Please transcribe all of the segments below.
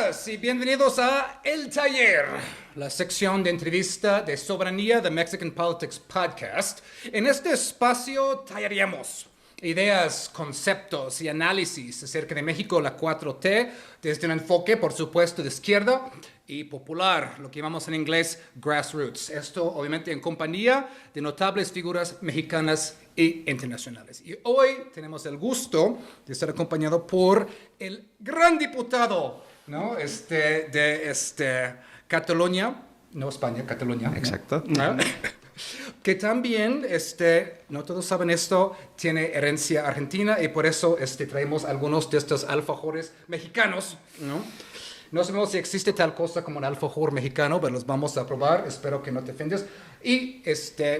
días y bienvenidos a El Taller, la sección de entrevista de soberanía de Mexican Politics Podcast. En este espacio tallaremos ideas, conceptos y análisis acerca de México, la 4T, desde un enfoque, por supuesto, de izquierda y popular, lo que llamamos en inglés grassroots. Esto, obviamente, en compañía de notables figuras mexicanas e internacionales. Y hoy tenemos el gusto de estar acompañado por el gran diputado, ¿no? de Cataluña, no España, Cataluña. Exacto. ¿No? Que también, no todos saben esto, tiene herencia argentina y por eso traemos algunos de estos alfajores mexicanos, ¿no? No sabemos si existe tal cosa como un alfajor mexicano, pero los vamos a probar, espero que no te ofendas. Y,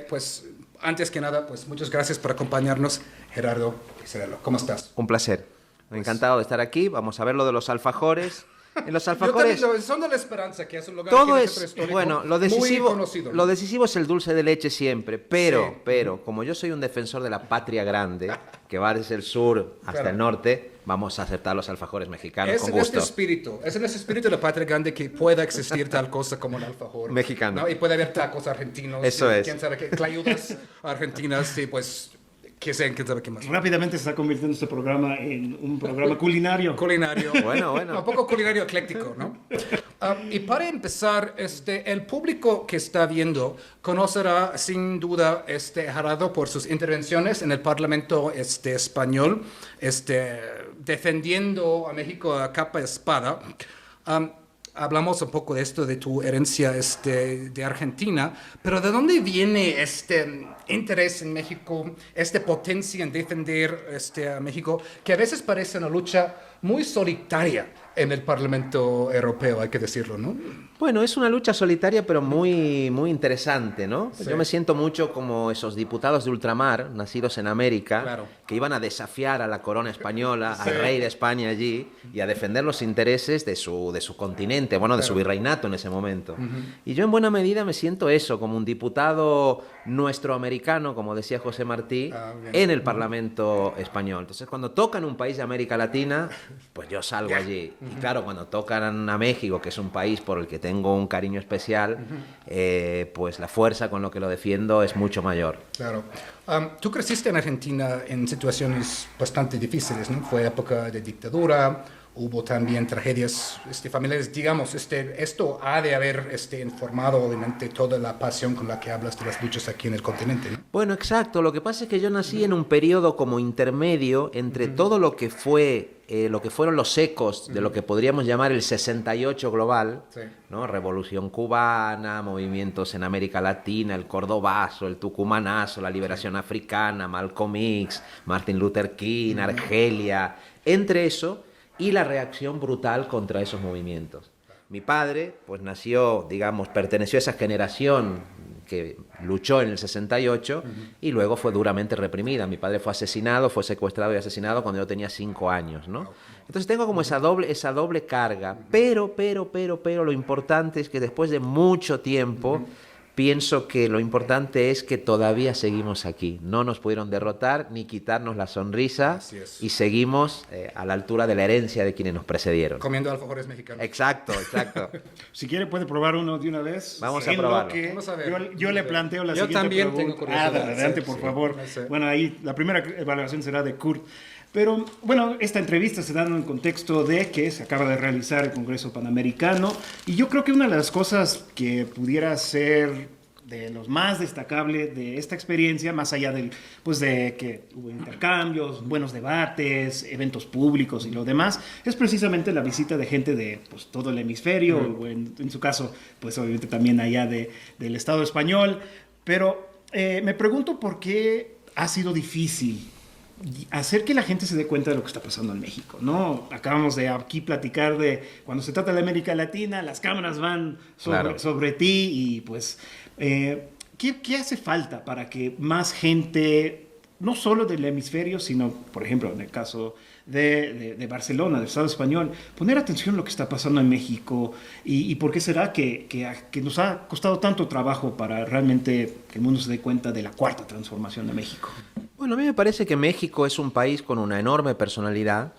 pues, antes que nada, pues, muchas gracias por acompañarnos, Gerardo Pizarello. ¿Cómo estás? Un placer. Encantado de estar aquí. Vamos a ver lo de los alfajores. En los alfajores... Son de la Esperanza, que es un lugar todo que es, bueno, lo decisivo es el dulce de leche siempre, pero como yo soy un defensor de la patria grande, que va desde el sur hasta el norte, vamos a aceptar los alfajores mexicanos con gusto. Es en ese espíritu de la patria grande que pueda existir tal cosa como el alfajor mexicano, ¿no? Y puede haber tacos argentinos. Eso es. Quién sabe qué, clayudas argentinas, sí, pues... quién sabe qué más. Rápidamente se está convirtiendo este programa en un programa culinario. Culinario. Bueno. Un poco culinario ecléctico, ¿no? Y para empezar, el público que está viendo conocerá sin duda Gerardo por sus intervenciones en el Parlamento español, defendiendo a México a capa y espada. Hablamos un poco de esto, de tu herencia de Argentina, pero ¿de dónde viene este interés en México, esta potencia en defender a México, que a veces parece una lucha muy solitaria en el Parlamento Europeo, hay que decirlo, ¿no? Bueno, es una lucha solitaria, pero muy, muy interesante, ¿no? Sí. Yo me siento mucho como esos diputados de ultramar, nacidos en América, claro, que iban a desafiar a la corona española, sí, al rey de España allí, y a defender los intereses de su continente, bueno, de su virreinato en ese momento. Y yo en buena medida me siento eso, como un diputado nuestro americano, como decía José Martí, en el Parlamento español. Entonces, cuando tocan un país de América Latina, pues yo salgo allí. Y claro, cuando tocan a México, que es un país por el que tengo un cariño especial, pues la fuerza con lo que lo defiendo es mucho mayor. Claro. Tú creciste en Argentina en situaciones bastante difíciles, ¿no? Fue época de dictadura, hubo también tragedias familiares. Digamos, esto ha de haber informado, obviamente, toda la pasión con la que hablas de las luchas aquí en el continente, ¿no? Bueno, exacto. Lo que pasa es que yo nací en un periodo como intermedio entre todo lo que fueron los ecos de lo que podríamos llamar el 68 global, sí, ¿no? Revolución cubana, movimientos en América Latina, el cordobazo, el tucumanazo, la liberación africana, Malcolm X, Martin Luther King, Argelia, entre eso y la reacción brutal contra esos movimientos. Mi padre, pues perteneció a esa generación que luchó en el 68 y luego fue duramente reprimida. Mi padre fue secuestrado y asesinado cuando yo tenía 5 años, ¿no? Entonces tengo como esa doble carga, pero lo importante es que después de mucho tiempo pienso que lo importante es que todavía seguimos aquí. No nos pudieron derrotar ni quitarnos la sonrisa y seguimos a la altura de la herencia de quienes nos precedieron. Comiendo alfajores mexicanos. Exacto. Si quiere puede probar uno de una vez. Vamos a probarlo. Vamos a ver. Yo le planteo la siguiente pregunta. Yo también tengo curiosidad. Adelante, por favor. Bueno, ahí la primera evaluación será de Kurt. Pero, bueno, esta entrevista se da en el contexto de que se acaba de realizar el Congreso Panamericano y yo creo que una de las cosas que pudiera ser de los más destacables de esta experiencia, más allá de que hubo intercambios, buenos debates, eventos públicos y lo demás, es precisamente la visita de gente de todo el hemisferio, o en su caso, pues obviamente también allá del Estado español. Pero me pregunto por qué ha sido difícil hacer que la gente se dé cuenta de lo que está pasando en México, ¿no? Acabamos de aquí platicar de cuando se trata de América Latina, las cámaras van sobre ti y pues ¿qué hace falta para que más gente, no solo del hemisferio, sino, por ejemplo, en el caso de Barcelona, del Estado español, poner atención a lo que está pasando en México y por qué será que nos ha costado tanto trabajo para realmente que el mundo se dé cuenta de la cuarta transformación de México? Bueno, a mí me parece que México es un país con una enorme personalidad,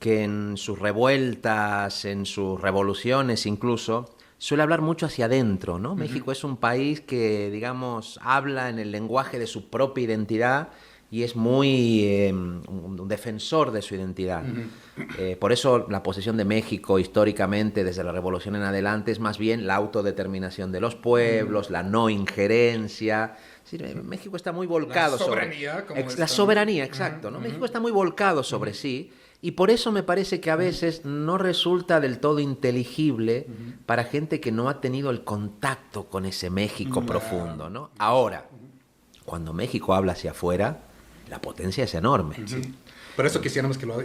que en sus revueltas, en sus revoluciones incluso, suele hablar mucho hacia adentro, ¿no? México es un país que, digamos, habla en el lenguaje de su propia identidad y es muy un defensor de su identidad. Por eso la posición de México históricamente, desde la Revolución en adelante, es más bien la autodeterminación de los pueblos, la no injerencia. Es decir, México está muy volcado sobre... La soberanía, exacto, ¿no? México está muy volcado sobre sí. Y por eso me parece que a veces no resulta del todo inteligible para gente que no ha tenido el contacto con ese México profundo, ¿no? Ahora, cuando México habla hacia afuera, la potencia es enorme. Sí. Por eso quisiéramos que lo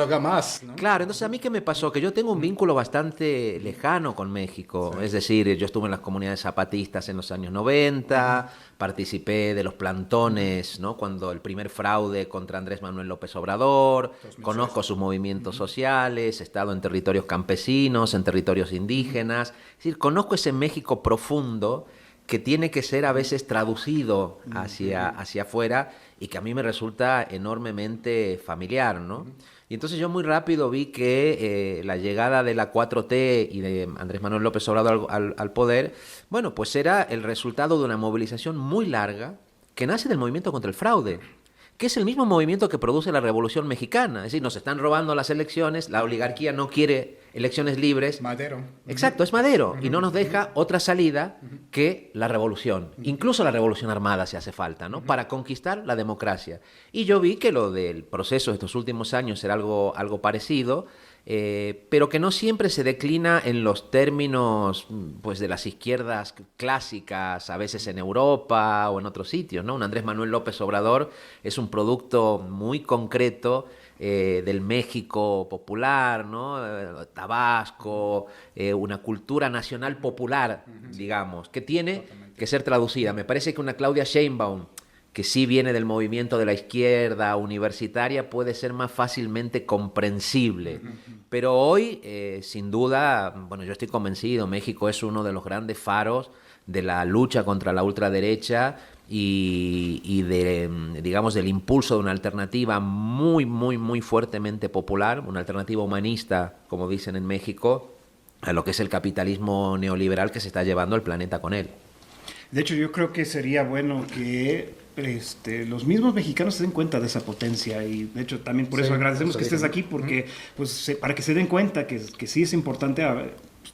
haga más, ¿no? Claro, entonces a mí ¿qué me pasó? Que yo tengo un vínculo bastante lejano con México. Sí. Es decir, yo estuve en las comunidades zapatistas en los años 90, participé de los plantones, ¿no? Cuando el primer fraude contra Andrés Manuel López Obrador, 2006. Conozco sus movimientos sociales, he estado en territorios campesinos, en territorios indígenas. Es decir, conozco ese México profundo que tiene que ser a veces traducido hacia afuera y que a mí me resulta enormemente familiar, ¿no? Y entonces yo muy rápido vi que la llegada de la 4T y de Andrés Manuel López Obrador al poder, bueno, pues era el resultado de una movilización muy larga que nace del movimiento contra el fraude, que es el mismo movimiento que produce la Revolución Mexicana. Es decir, nos están robando las elecciones, la oligarquía no quiere elecciones libres. Madero. Exacto, es Madero. Y no nos deja otra salida que la revolución. Incluso la revolución armada si hace falta, ¿no? Para conquistar la democracia. Y yo vi que lo del proceso de estos últimos años era algo parecido, pero que no siempre se declina en los términos pues, de las izquierdas clásicas, a veces en Europa o en otros sitios, ¿no? Un Andrés Manuel López Obrador es un producto muy concreto del México popular, ¿no? Tabasco, una cultura nacional popular, digamos, que tiene que ser traducida. Me parece que una Claudia Sheinbaum, que sí viene del movimiento de la izquierda universitaria, puede ser más fácilmente comprensible. Pero hoy, sin duda, bueno, yo estoy convencido, México es uno de los grandes faros de la lucha contra la ultraderecha y digamos, del impulso de una alternativa muy, muy, muy fuertemente popular, una alternativa humanista, como dicen en México, a lo que es el capitalismo neoliberal que se está llevando el planeta con él. De hecho, yo creo que sería bueno que los mismos mexicanos se den cuenta de esa potencia y de hecho también por eso agradecemos que estés aquí porque pues, para que se den cuenta que sí es importante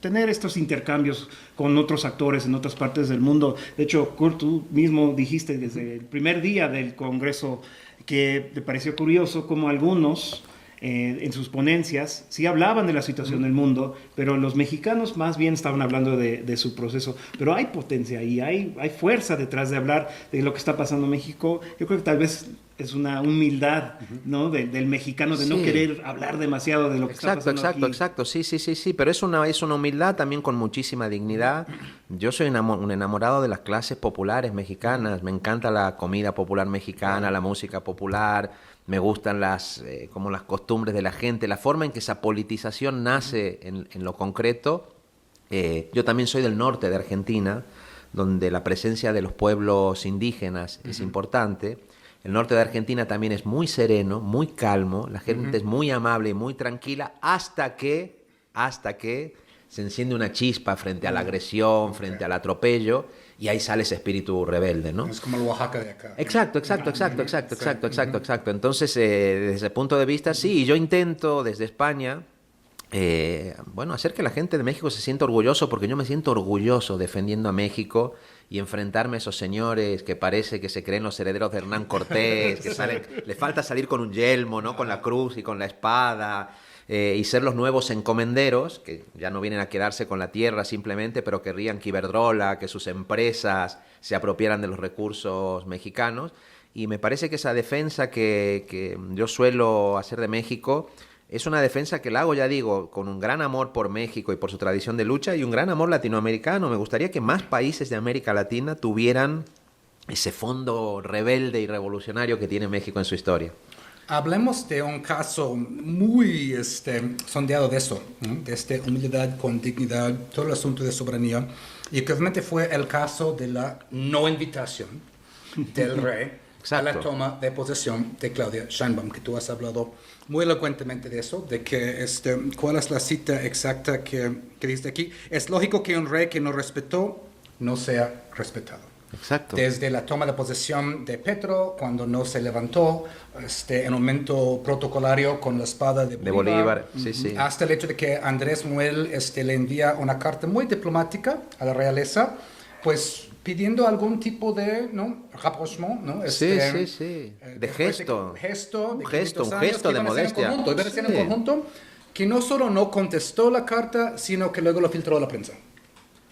tener estos intercambios con otros actores en otras partes del mundo. De hecho, Kurt, tú mismo dijiste desde el primer día del Congreso que te pareció curioso cómo algunos en sus ponencias sí hablaban de la situación del mundo, pero los mexicanos más bien estaban hablando de su proceso. Pero hay potencia y hay fuerza detrás de hablar de lo que está pasando en México. Yo creo que tal vez es una humildad, ¿no? del mexicano de no querer hablar demasiado de lo que está pasando aquí. Exacto, sí, pero es una humildad también con muchísima dignidad. Yo soy un enamorado de las clases populares mexicanas, me encanta la comida popular mexicana, la música popular, me gustan como las costumbres de la gente, la forma en que esa politización nace en lo concreto. Yo también soy del norte de Argentina, donde la presencia de los pueblos indígenas es importante. El norte de Argentina también es muy sereno, muy calmo, la gente es muy amable y muy tranquila hasta que se enciende una chispa frente a la agresión, frente al atropello, y ahí sale ese espíritu rebelde, ¿no? Es como el Oaxaca de acá. Exacto. Entonces, desde ese punto de vista, sí, yo intento desde España, hacer que la gente de México se sienta orgulloso, porque yo me siento orgulloso defendiendo a México y enfrentarme a esos señores que parece que se creen los herederos de Hernán Cortés, que les falta salir con un yelmo, ¿no? Con la cruz y con la espada, y ser los nuevos encomenderos, que ya no vienen a quedarse con la tierra simplemente, pero querrían que Iberdrola, que sus empresas se apropiaran de los recursos mexicanos. Y me parece que esa defensa que yo suelo hacer de México es una defensa que la hago, ya digo, con un gran amor por México y por su tradición de lucha y un gran amor latinoamericano. Me gustaría que más países de América Latina tuvieran ese fondo rebelde y revolucionario que tiene México en su historia. Hablemos de un caso muy sondeado de eso, ¿no? De humildad con dignidad, todo el asunto de soberanía, y que obviamente fue el caso de la no invitación del rey a la toma de posesión de Claudia Sheinbaum, que tú has hablado muy elocuentemente de eso, de que ¿cuál es la cita exacta que dice aquí? Es lógico que un rey que no respetó no sea respetado. Exacto. Desde la toma de posesión de Petro, cuando no se levantó, en un momento protocolario con la espada de Bolívar, sí, sí. hasta el hecho de que Andrés Muel le envía una carta muy diplomática a la realeza, pues pidiendo algún tipo de rapprochement, ¿no? Sí. De gesto. Un gesto de modestia. Iban a hacer en conjunto, que no solo no contestó la carta, sino que luego lo filtró a la prensa.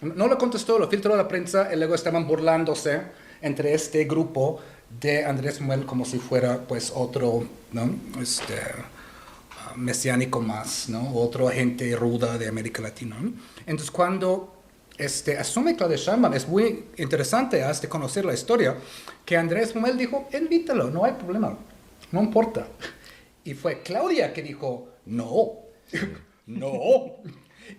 No lo contestó, lo filtró a la prensa y luego estaban burlándose entre este grupo de Andrés Muel como si fuera pues otro, ¿no? Mesiánico más, ¿no? Otro agente ruda de América Latina, ¿no? Entonces cuando asume Claudia Sheinbaum, es muy interesante hasta conocer la historia, que Andrés Muel dijo, invítalo, no hay problema, no importa. Y fue Claudia que dijo, no.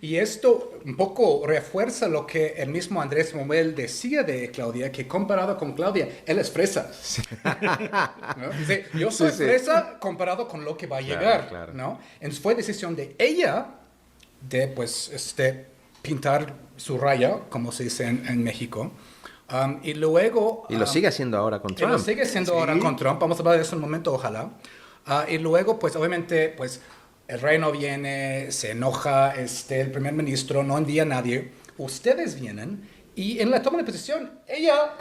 Y esto un poco refuerza lo que el mismo Andrés Muel decía de Claudia, que comparado con Claudia, él es fresa. ¿No? Dice, yo soy fresa comparado con lo que va a llegar. Claro. ¿No? Entonces fue decisión de ella de pues, pintar su raya, como se dice en México. Y luego... Y lo sigue haciendo ahora con Trump. Y lo sigue haciendo ahora con Trump. Vamos a hablar de eso en un momento, ojalá. Y luego, pues obviamente, pues... El rey no viene, se enoja, el primer ministro no envía a nadie. Ustedes vienen y en la toma de posesión, ella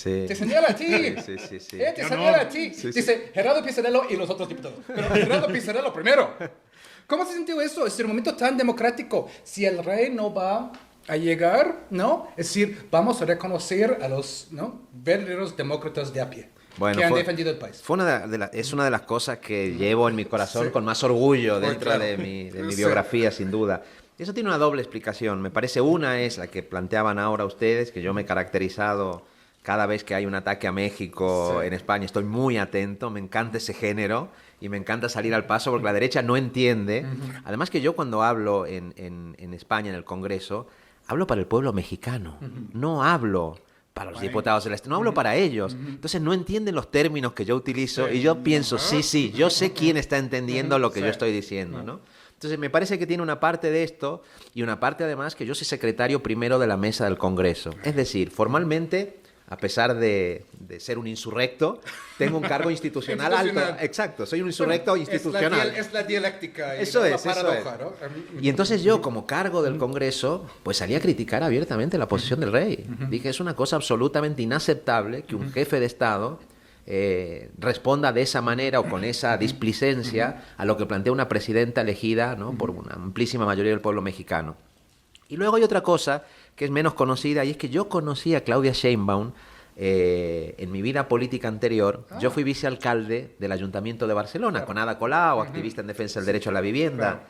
te señala a ti. Ella te señala a ti. Dice, Gerardo Pisarello y los otros diputados. Pero Gerardo Pisarello primero. ¿Cómo se sintió eso? Es un momento tan democrático. Si el rey no va a llegar, ¿no? Es decir, vamos a reconocer a los verdaderos demócratas de a pie. Bueno, que han defendido el país. Es una de las cosas que llevo en mi corazón con más orgullo dentro de mi biografía, sin duda. Eso tiene una doble explicación. Me parece una es la que planteaban ahora ustedes, que yo me he caracterizado cada vez que hay un ataque a México en España. Estoy muy atento, me encanta ese género y me encanta salir al paso porque la derecha no entiende. Además que yo cuando hablo en España, en el Congreso, hablo para el pueblo mexicano, no hablo... para los diputados del Estado, no hablo para ellos. Entonces no entienden los términos que yo utilizo y yo pienso, sí, yo sé quién está entendiendo lo que yo estoy diciendo, ¿no? Entonces me parece que tiene una parte de esto y una parte además que yo soy secretario primero de la mesa del Congreso. Es decir, formalmente, a pesar de ser un insurrecto, tengo un cargo institucional alto. Exacto, soy un insurrecto institucional. Es la dialéctica y eso la es, paradoja, eso es. ¿no? Y entonces yo, como cargo del Congreso, pues salí a criticar abiertamente la posición del rey. Dije, es una cosa absolutamente inaceptable que un jefe de Estado responda de esa manera o con esa displicencia a lo que plantea una presidenta elegida, ¿no? por una amplísima mayoría del pueblo mexicano. Y luego hay otra cosa que es menos conocida, y es que yo conocí a Claudia Sheinbaum en mi vida política anterior. Yo fui vicealcalde del Ayuntamiento de Barcelona, con Ada Colau, activista en defensa del derecho a la vivienda.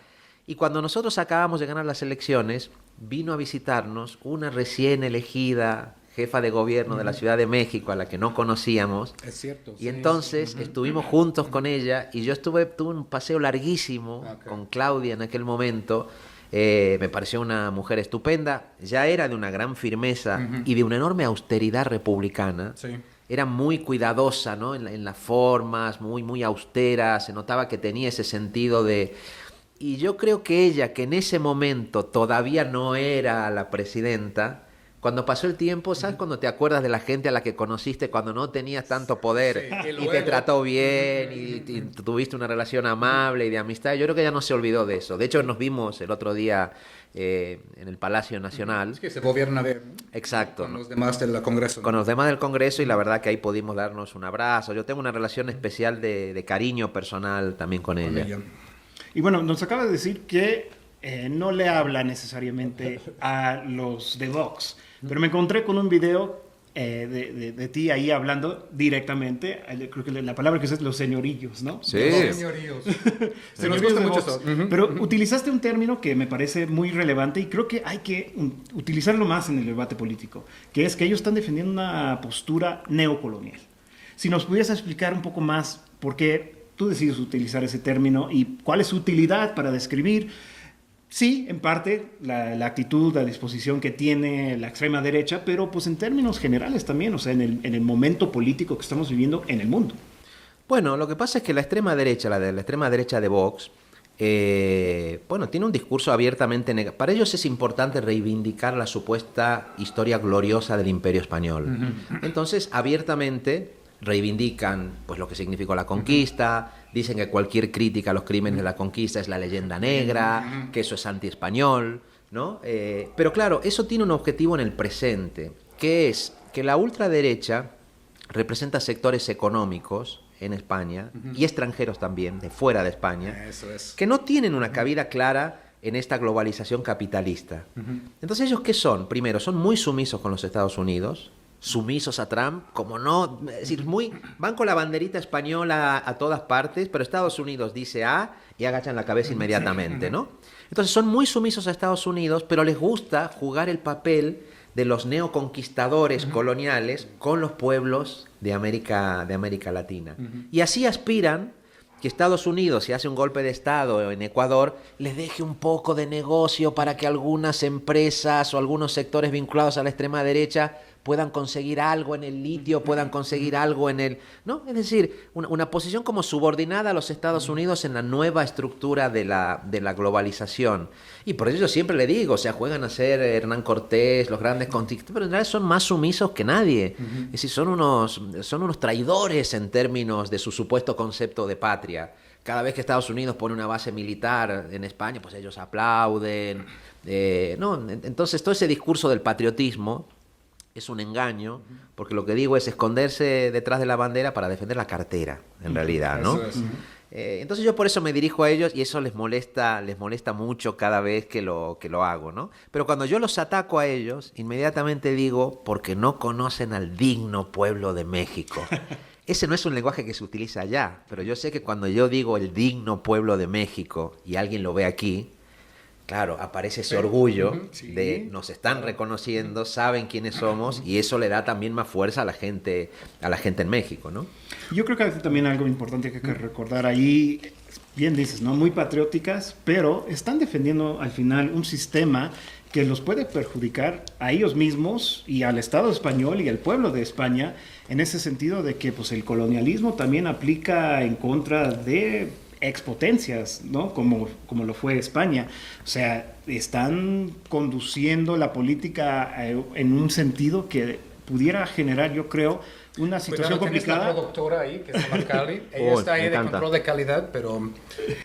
Y cuando nosotros acabamos de ganar las elecciones, vino a visitarnos una recién elegida jefa de gobierno de la Ciudad de México, a la que no conocíamos. Es cierto. Y entonces estuvimos juntos con ella, y yo tuve un paseo larguísimo con Claudia en aquel momento. Me pareció una mujer estupenda, ya era de una gran firmeza y de una enorme austeridad republicana. Era muy cuidadosa, ¿no? en las formas, muy austera, se notaba que tenía ese sentido de... Y yo creo que ella, que en ese momento todavía no era la presidenta, cuando pasó el tiempo, ¿sabes? Cuando te acuerdas de la gente a la que conociste cuando no tenías tanto poder y te trató bien y tuviste una relación amable y de amistad. Yo creo que ella no se olvidó de eso. De hecho, nos vimos el otro día en el Palacio Nacional. Es que se gobierna Exacto, con los demás del Congreso. Con los demás del Congreso, y la verdad que ahí pudimos darnos un abrazo. Yo tengo una relación especial de cariño personal también con ella. Y bueno, nos acaba de decir que no le habla necesariamente a los de Vox. Pero me encontré con un video de ti ahí hablando directamente. Creo que la palabra que usas es los señorillos, ¿no? Sí. Los señorillos. Se nos gusta mucho eso. Pero utilizaste un término que me parece muy relevante y creo que hay que utilizarlo más en el debate político, que es que ellos están defendiendo una postura neocolonial. Si nos pudieras explicar un poco más por qué tú decides utilizar ese término y cuál es su utilidad para describir Sí, en parte, la actitud, la disposición que tiene la extrema derecha, pero pues en términos generales también, o sea, en el momento político que estamos viviendo en el mundo. Bueno, lo que pasa es que la extrema derecha, la extrema derecha de Vox, bueno, tiene un discurso abiertamente negativo. Para ellos es importante reivindicar la supuesta historia gloriosa del Imperio Español. Entonces, abiertamente reivindican pues lo que significó la conquista, dicen que cualquier crítica a los crímenes de la conquista es la leyenda negra, que eso es anti-español, ¿no? Pero claro, eso tiene un objetivo en el presente, que es que la ultraderecha representa sectores económicos en España y extranjeros también, de fuera de España, que no tienen una cabida clara en esta globalización capitalista. Entonces, ¿ellos qué son? Primero, son muy sumisos con los Estados Unidos, sumisos a Trump, como no, es decir, van con la banderita española a todas partes, pero Estados Unidos dice A y agachan la cabeza inmediatamente, ¿no? Entonces son muy sumisos a Estados Unidos, pero les gusta jugar el papel de los neoconquistadores coloniales con los pueblos de América Latina. Y así aspiran que Estados Unidos, si hace un golpe de Estado en Ecuador, les deje un poco de negocio para que algunas empresas o algunos sectores vinculados a la extrema derecha puedan conseguir algo en el litio, puedan conseguir algo en el... ¿no? Es decir, una posición como subordinada a los Estados Unidos en la nueva estructura de la globalización. Y por eso yo siempre le digo, o sea, juegan a ser Hernán Cortés, los grandes conquistadores, pero en realidad son más sumisos que nadie. Es decir, son unos traidores en términos de su supuesto concepto de patria. Cada vez que Estados Unidos pone una base militar en España, pues ellos aplauden. ¿No? Entonces, todo ese discurso del patriotismo es un engaño, porque lo que digo es esconderse detrás de la bandera para defender la cartera, en realidad, ¿no? Entonces yo por eso me dirijo a ellos y eso les molesta mucho cada vez que lo hago, ¿no? Pero cuando yo los ataco a ellos, inmediatamente digo, porque no conocen al digno pueblo de México. Ese no es un lenguaje que se utiliza allá, pero yo sé que cuando yo digo el digno pueblo de México y alguien lo ve aquí, claro, aparece ese orgullo de nos están reconociendo, saben quiénes somos y eso le da también más fuerza a la gente en México, ¿no? Yo creo que hay también algo importante que hay que recordar ahí, bien dices, ¿no? Muy patrióticas, pero están defendiendo al final un sistema que los puede perjudicar a ellos mismos y al Estado español y al pueblo de España, en ese sentido de que pues, el colonialismo también aplica en contra de expotencias, ¿no? Como lo fue España. O sea, están conduciendo la política en un sentido que pudiera generar, yo creo, una situación complicada. Tienes la productora ahí, que es Cali. Ella está ahí de control de calidad, pero...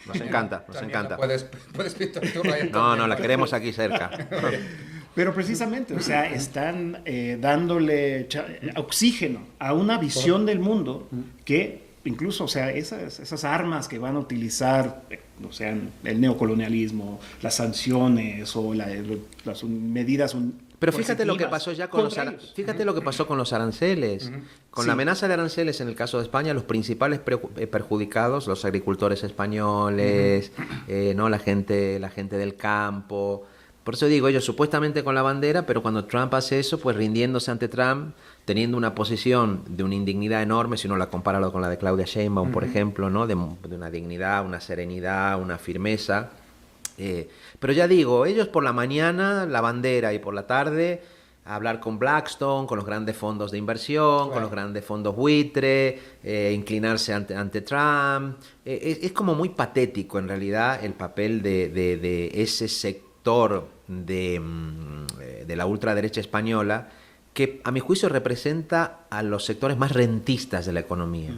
Nos encanta. Puedes pintar tú ahí. No, la queremos aquí cerca. Pero precisamente, o sea, están dándole oxígeno a una visión del mundo que incluso, o sea, esas armas que van a utilizar, o sea, el neocolonialismo, las sanciones o las medidas. Pero fíjate lo que pasó ya con fíjate lo que pasó con los aranceles. Con la amenaza de aranceles en el caso de España, los principales perjudicados, los agricultores españoles, no la gente del campo. Por eso digo, ellos supuestamente con la bandera, pero cuando Trump hace eso, pues rindiéndose ante Trump, teniendo una posición de una indignidad enorme, si uno la compara con la de Claudia Sheinbaum, por ejemplo, ¿no? De una dignidad, una serenidad, una firmeza. Pero ya digo, ellos por la mañana, la bandera, y por la tarde, hablar con Blackstone, con los grandes fondos de inversión, con los grandes fondos buitre, inclinarse ante Trump. Es como muy patético, en realidad, el papel de ese sector de la ultraderecha española, que a mi juicio representa a los sectores más rentistas de la economía.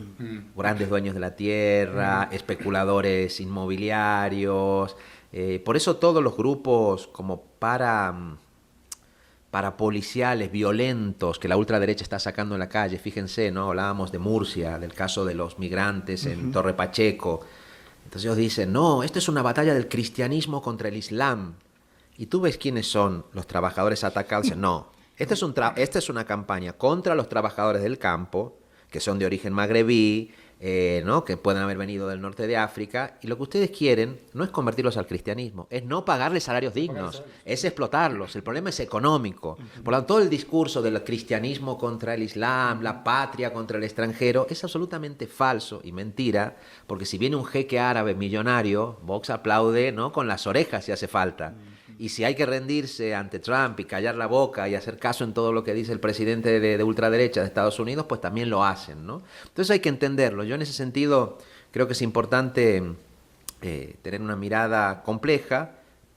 Grandes dueños de la tierra, especuladores inmobiliarios. Por eso todos los grupos como parapoliciales, violentos, que la ultraderecha está sacando en la calle, fíjense, ¿no? Hablábamos de Murcia, del caso de los migrantes en Torre Pacheco. Entonces ellos dicen, no, esto es una batalla del cristianismo contra el islam. Y tú ves quiénes son los trabajadores atacados. No, esta es una campaña contra los trabajadores del campo, que son de origen magrebí, ¿no? Que pueden haber venido del norte de África, y lo que ustedes quieren no es convertirlos al cristianismo, es no pagarles salarios dignos, es explotarlos. El problema es económico. Por lo tanto, todo el discurso del cristianismo contra el islam, la patria contra el extranjero, es absolutamente falso y mentira, porque si viene un jeque árabe millonario, Vox aplaude, ¿no? Con las orejas si hace falta. Y si hay que rendirse ante Trump y callar la boca y hacer caso en todo lo que dice el presidente de ultraderecha de Estados Unidos, pues también lo hacen, ¿no? Entonces hay que entenderlo. Yo en ese sentido creo que es importante tener una mirada compleja,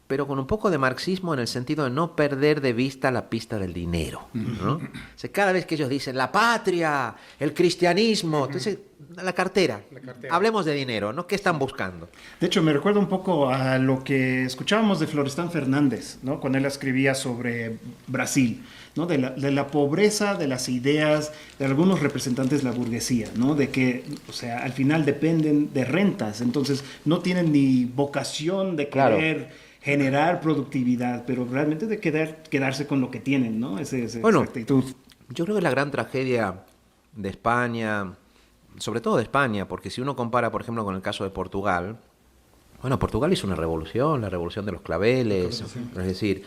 pero con un poco de marxismo en el sentido de no perder de vista la pista del dinero, ¿no? O sea, cada vez que ellos dicen la patria, el cristianismo, entonces la cartera. Hablemos de dinero, ¿no? ¿Qué están buscando? De hecho, me recuerda un poco a lo que escuchábamos de Florestan Fernández, ¿no? Cuando él escribía sobre Brasil, ¿no? De la pobreza de las ideas de algunos representantes de la burguesía, ¿no? De que, o sea, al final dependen de rentas, entonces no tienen ni vocación de querer generar productividad, pero realmente de quedarse con lo que tienen, ¿no? Esa actitud. Yo creo que la gran tragedia de España, sobre todo de España, porque si uno compara, por ejemplo, con el caso de Portugal, bueno, Portugal hizo una revolución, la revolución de los claveles, es decir,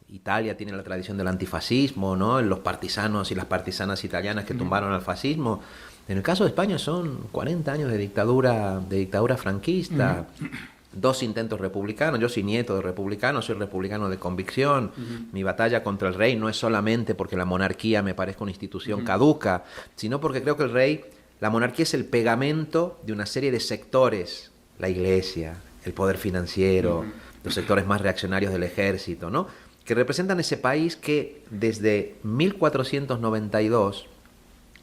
Italia tiene la tradición del antifascismo, ¿no? Los partisanos y las partisanas italianas que tumbaron al fascismo. En el caso de España son 40 años de dictadura franquista. 2 intentos republicanos. Yo soy nieto de republicano, soy republicano de convicción. Mi batalla contra el rey no es solamente porque la monarquía me parezca una institución caduca, sino porque creo que la monarquía es el pegamento de una serie de sectores, la iglesia, el poder financiero, los sectores más reaccionarios del ejército, ¿no? Que representan ese país que desde 1492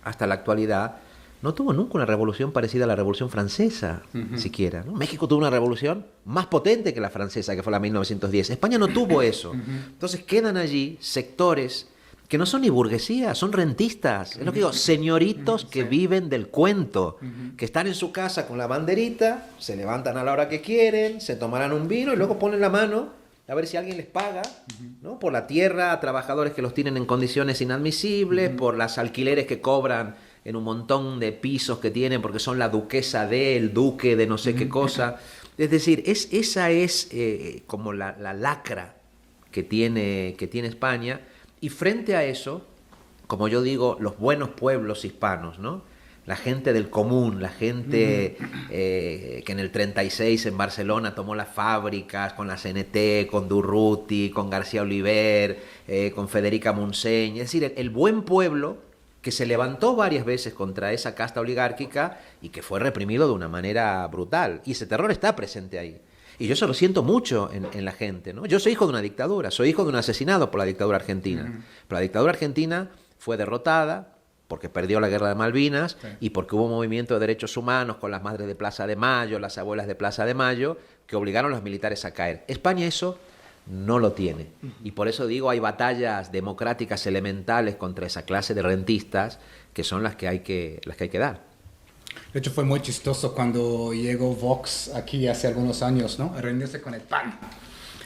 hasta la actualidad no tuvo nunca una revolución parecida a la Revolución Francesa, siquiera, ¿no? México tuvo una revolución más potente que la francesa, que fue la 1910. España no tuvo eso. Entonces quedan allí sectores que no son ni burguesía, son rentistas. Es lo que digo, señoritos que viven del cuento, que están en su casa con la banderita, se levantan a la hora que quieren, se tomarán un vino y luego ponen la mano a ver si alguien les paga, ¿no? Por la tierra a trabajadores que los tienen en condiciones inadmisibles, por las alquileres que cobran en un montón de pisos que tienen porque son la duquesa el duque de no sé qué cosa. Es decir, esa es como la lacra que tiene España, y frente a eso, como yo digo, los buenos pueblos hispanos, ¿no? La gente del común, la gente que en el 36 en Barcelona tomó las fábricas con la CNT, con Durruti, con García Oliver, con Federica Montseny. Es decir, el buen pueblo que se levantó varias veces contra esa casta oligárquica y que fue reprimido de una manera brutal. Y ese terror está presente ahí. Y yo eso lo siento mucho en la gente, ¿no? Yo soy hijo de una dictadura, soy hijo de un asesinado por la dictadura argentina. Pero la dictadura argentina fue derrotada porque perdió la guerra de Malvinas y porque hubo un movimiento de derechos humanos con las madres de Plaza de Mayo, las abuelas de Plaza de Mayo, que obligaron a los militares a caer. España eso no lo tiene. Y por eso digo, hay batallas democráticas elementales contra esa clase de rentistas que son las que hay que dar. De hecho, fue muy chistoso cuando llegó Vox aquí hace algunos años, ¿no? A reunirse con el PAN.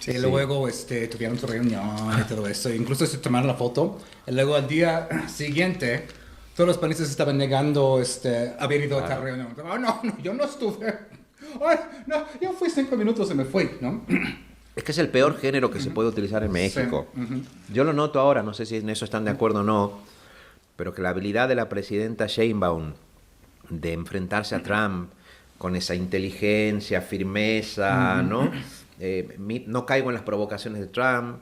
Y luego tuvieron su reunión y todo eso. Incluso se tomaron la foto. Y luego al día siguiente, todos los panistas estaban negando haber ido a esta reunión. Oh, no, yo no estuve. Ay, no, yo fui 5 minutos y me fui, ¿no? Es que es el peor género que se puede utilizar en México. Yo lo noto ahora, no sé si en eso están de acuerdo o no, pero que la habilidad de la presidenta Sheinbaum de enfrentarse a Trump con esa inteligencia, firmeza, ¿no? No caigo en las provocaciones de Trump,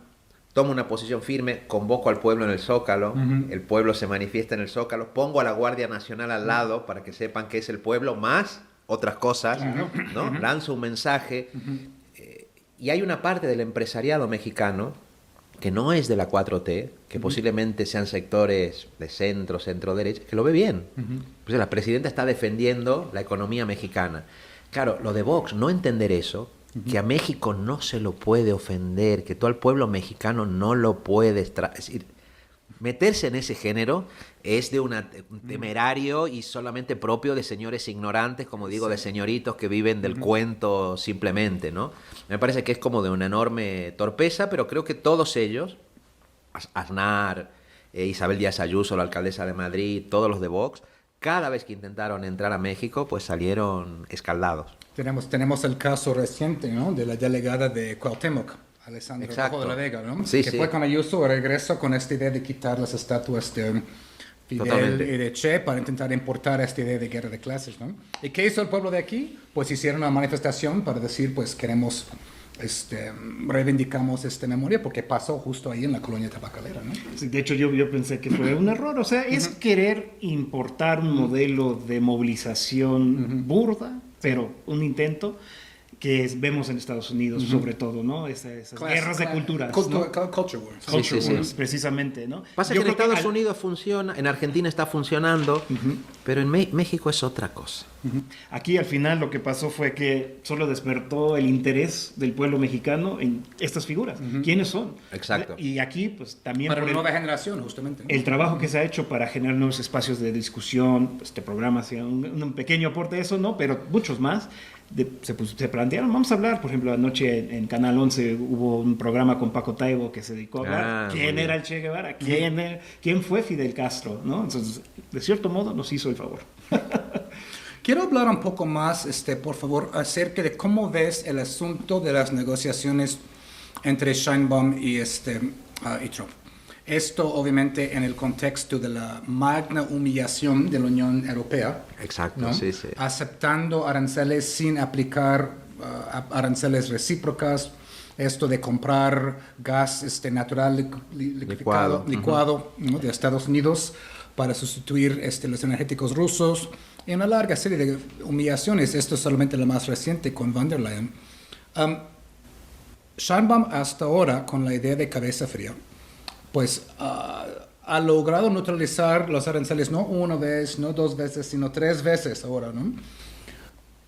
tomo una posición firme, convoco al pueblo en el Zócalo, el pueblo se manifiesta en el Zócalo, pongo a la Guardia Nacional al lado para que sepan que es el pueblo más otras cosas, ¿no? Lanzo un mensaje. Y hay una parte del empresariado mexicano que no es de la 4T, que posiblemente sean sectores de centro-derecha, que lo ve bien. Pues la presidenta está defendiendo la economía mexicana. Claro, lo de Vox, no entender eso, que a México no se lo puede ofender, que todo el pueblo mexicano no lo puede... Es decir, meterse en ese género es de un temerario y solamente propio de señores ignorantes, como digo, de señoritos que viven del cuento simplemente, ¿no? Me parece que es como de una enorme torpeza, pero creo que todos ellos, Aznar, Isabel Díaz Ayuso, la alcaldesa de Madrid, todos los de Vox, cada vez que intentaron entrar a México, pues salieron escaldados. Tenemos el caso reciente, ¿no? De la delegada de Cuauhtémoc, Alessandra Rojo de la Vega, ¿no? Sí, que sí. fue con Ayuso y regresó con esta idea de quitar las estatuas de Fidel Totalmente. y de Che para intentar importar esta idea de guerra de clases, ¿no? ¿Y qué hizo el pueblo de aquí? Pues hicieron una manifestación para decir, pues queremos, reivindicamos esta memoria porque pasó justo ahí en la colonia tabacalera, ¿no? Sí, de hecho, yo pensé que fue un error. O sea, es querer importar un modelo de movilización burda, pero un intento que vemos en Estados Unidos, sobre todo, ¿no? Esas guerras de culturas, ¿no? Culture wars. Culture Sí, sí, wars, sí. precisamente, ¿no? Pasa Yo que en creo Estados Unidos funciona, en Argentina está funcionando, pero en México es otra cosa. Aquí al final lo que pasó fue que solo despertó el interés del pueblo mexicano en estas figuras. ¿Quiénes son? Exacto. Y aquí, pues también Para por la nueva generación, justamente, ¿no? el trabajo que se ha hecho para generar nuevos espacios de discusión, este programa ha sido un pequeño aporte de eso, ¿no? Pero muchos más. Se plantearon, vamos a hablar, por ejemplo, anoche en Canal 11 hubo un programa con Paco Taibo que se dedicó a hablar quién era el Che Guevara, quién fue Fidel Castro, ¿no? Entonces, de cierto modo, nos hizo el favor. Quiero hablar un poco más, por favor, acerca de cómo ves el asunto de las negociaciones entre Sheinbaum y Trump. Esto, obviamente, en el contexto de la magna humillación de la Unión Europea. Exacto, ¿no? sí, sí. Aceptando aranceles sin aplicar aranceles recíprocas. Esto de comprar gas natural licuado ¿no? de Estados Unidos para sustituir los energéticos rusos. Y una larga serie de humillaciones. Esto es solamente la más reciente con von der Leyen. Sheinbaum hasta ahora, con la idea de cabeza fría, pues ha logrado neutralizar los aranceles no una vez, no dos veces, sino 3 veces ahora, ¿no?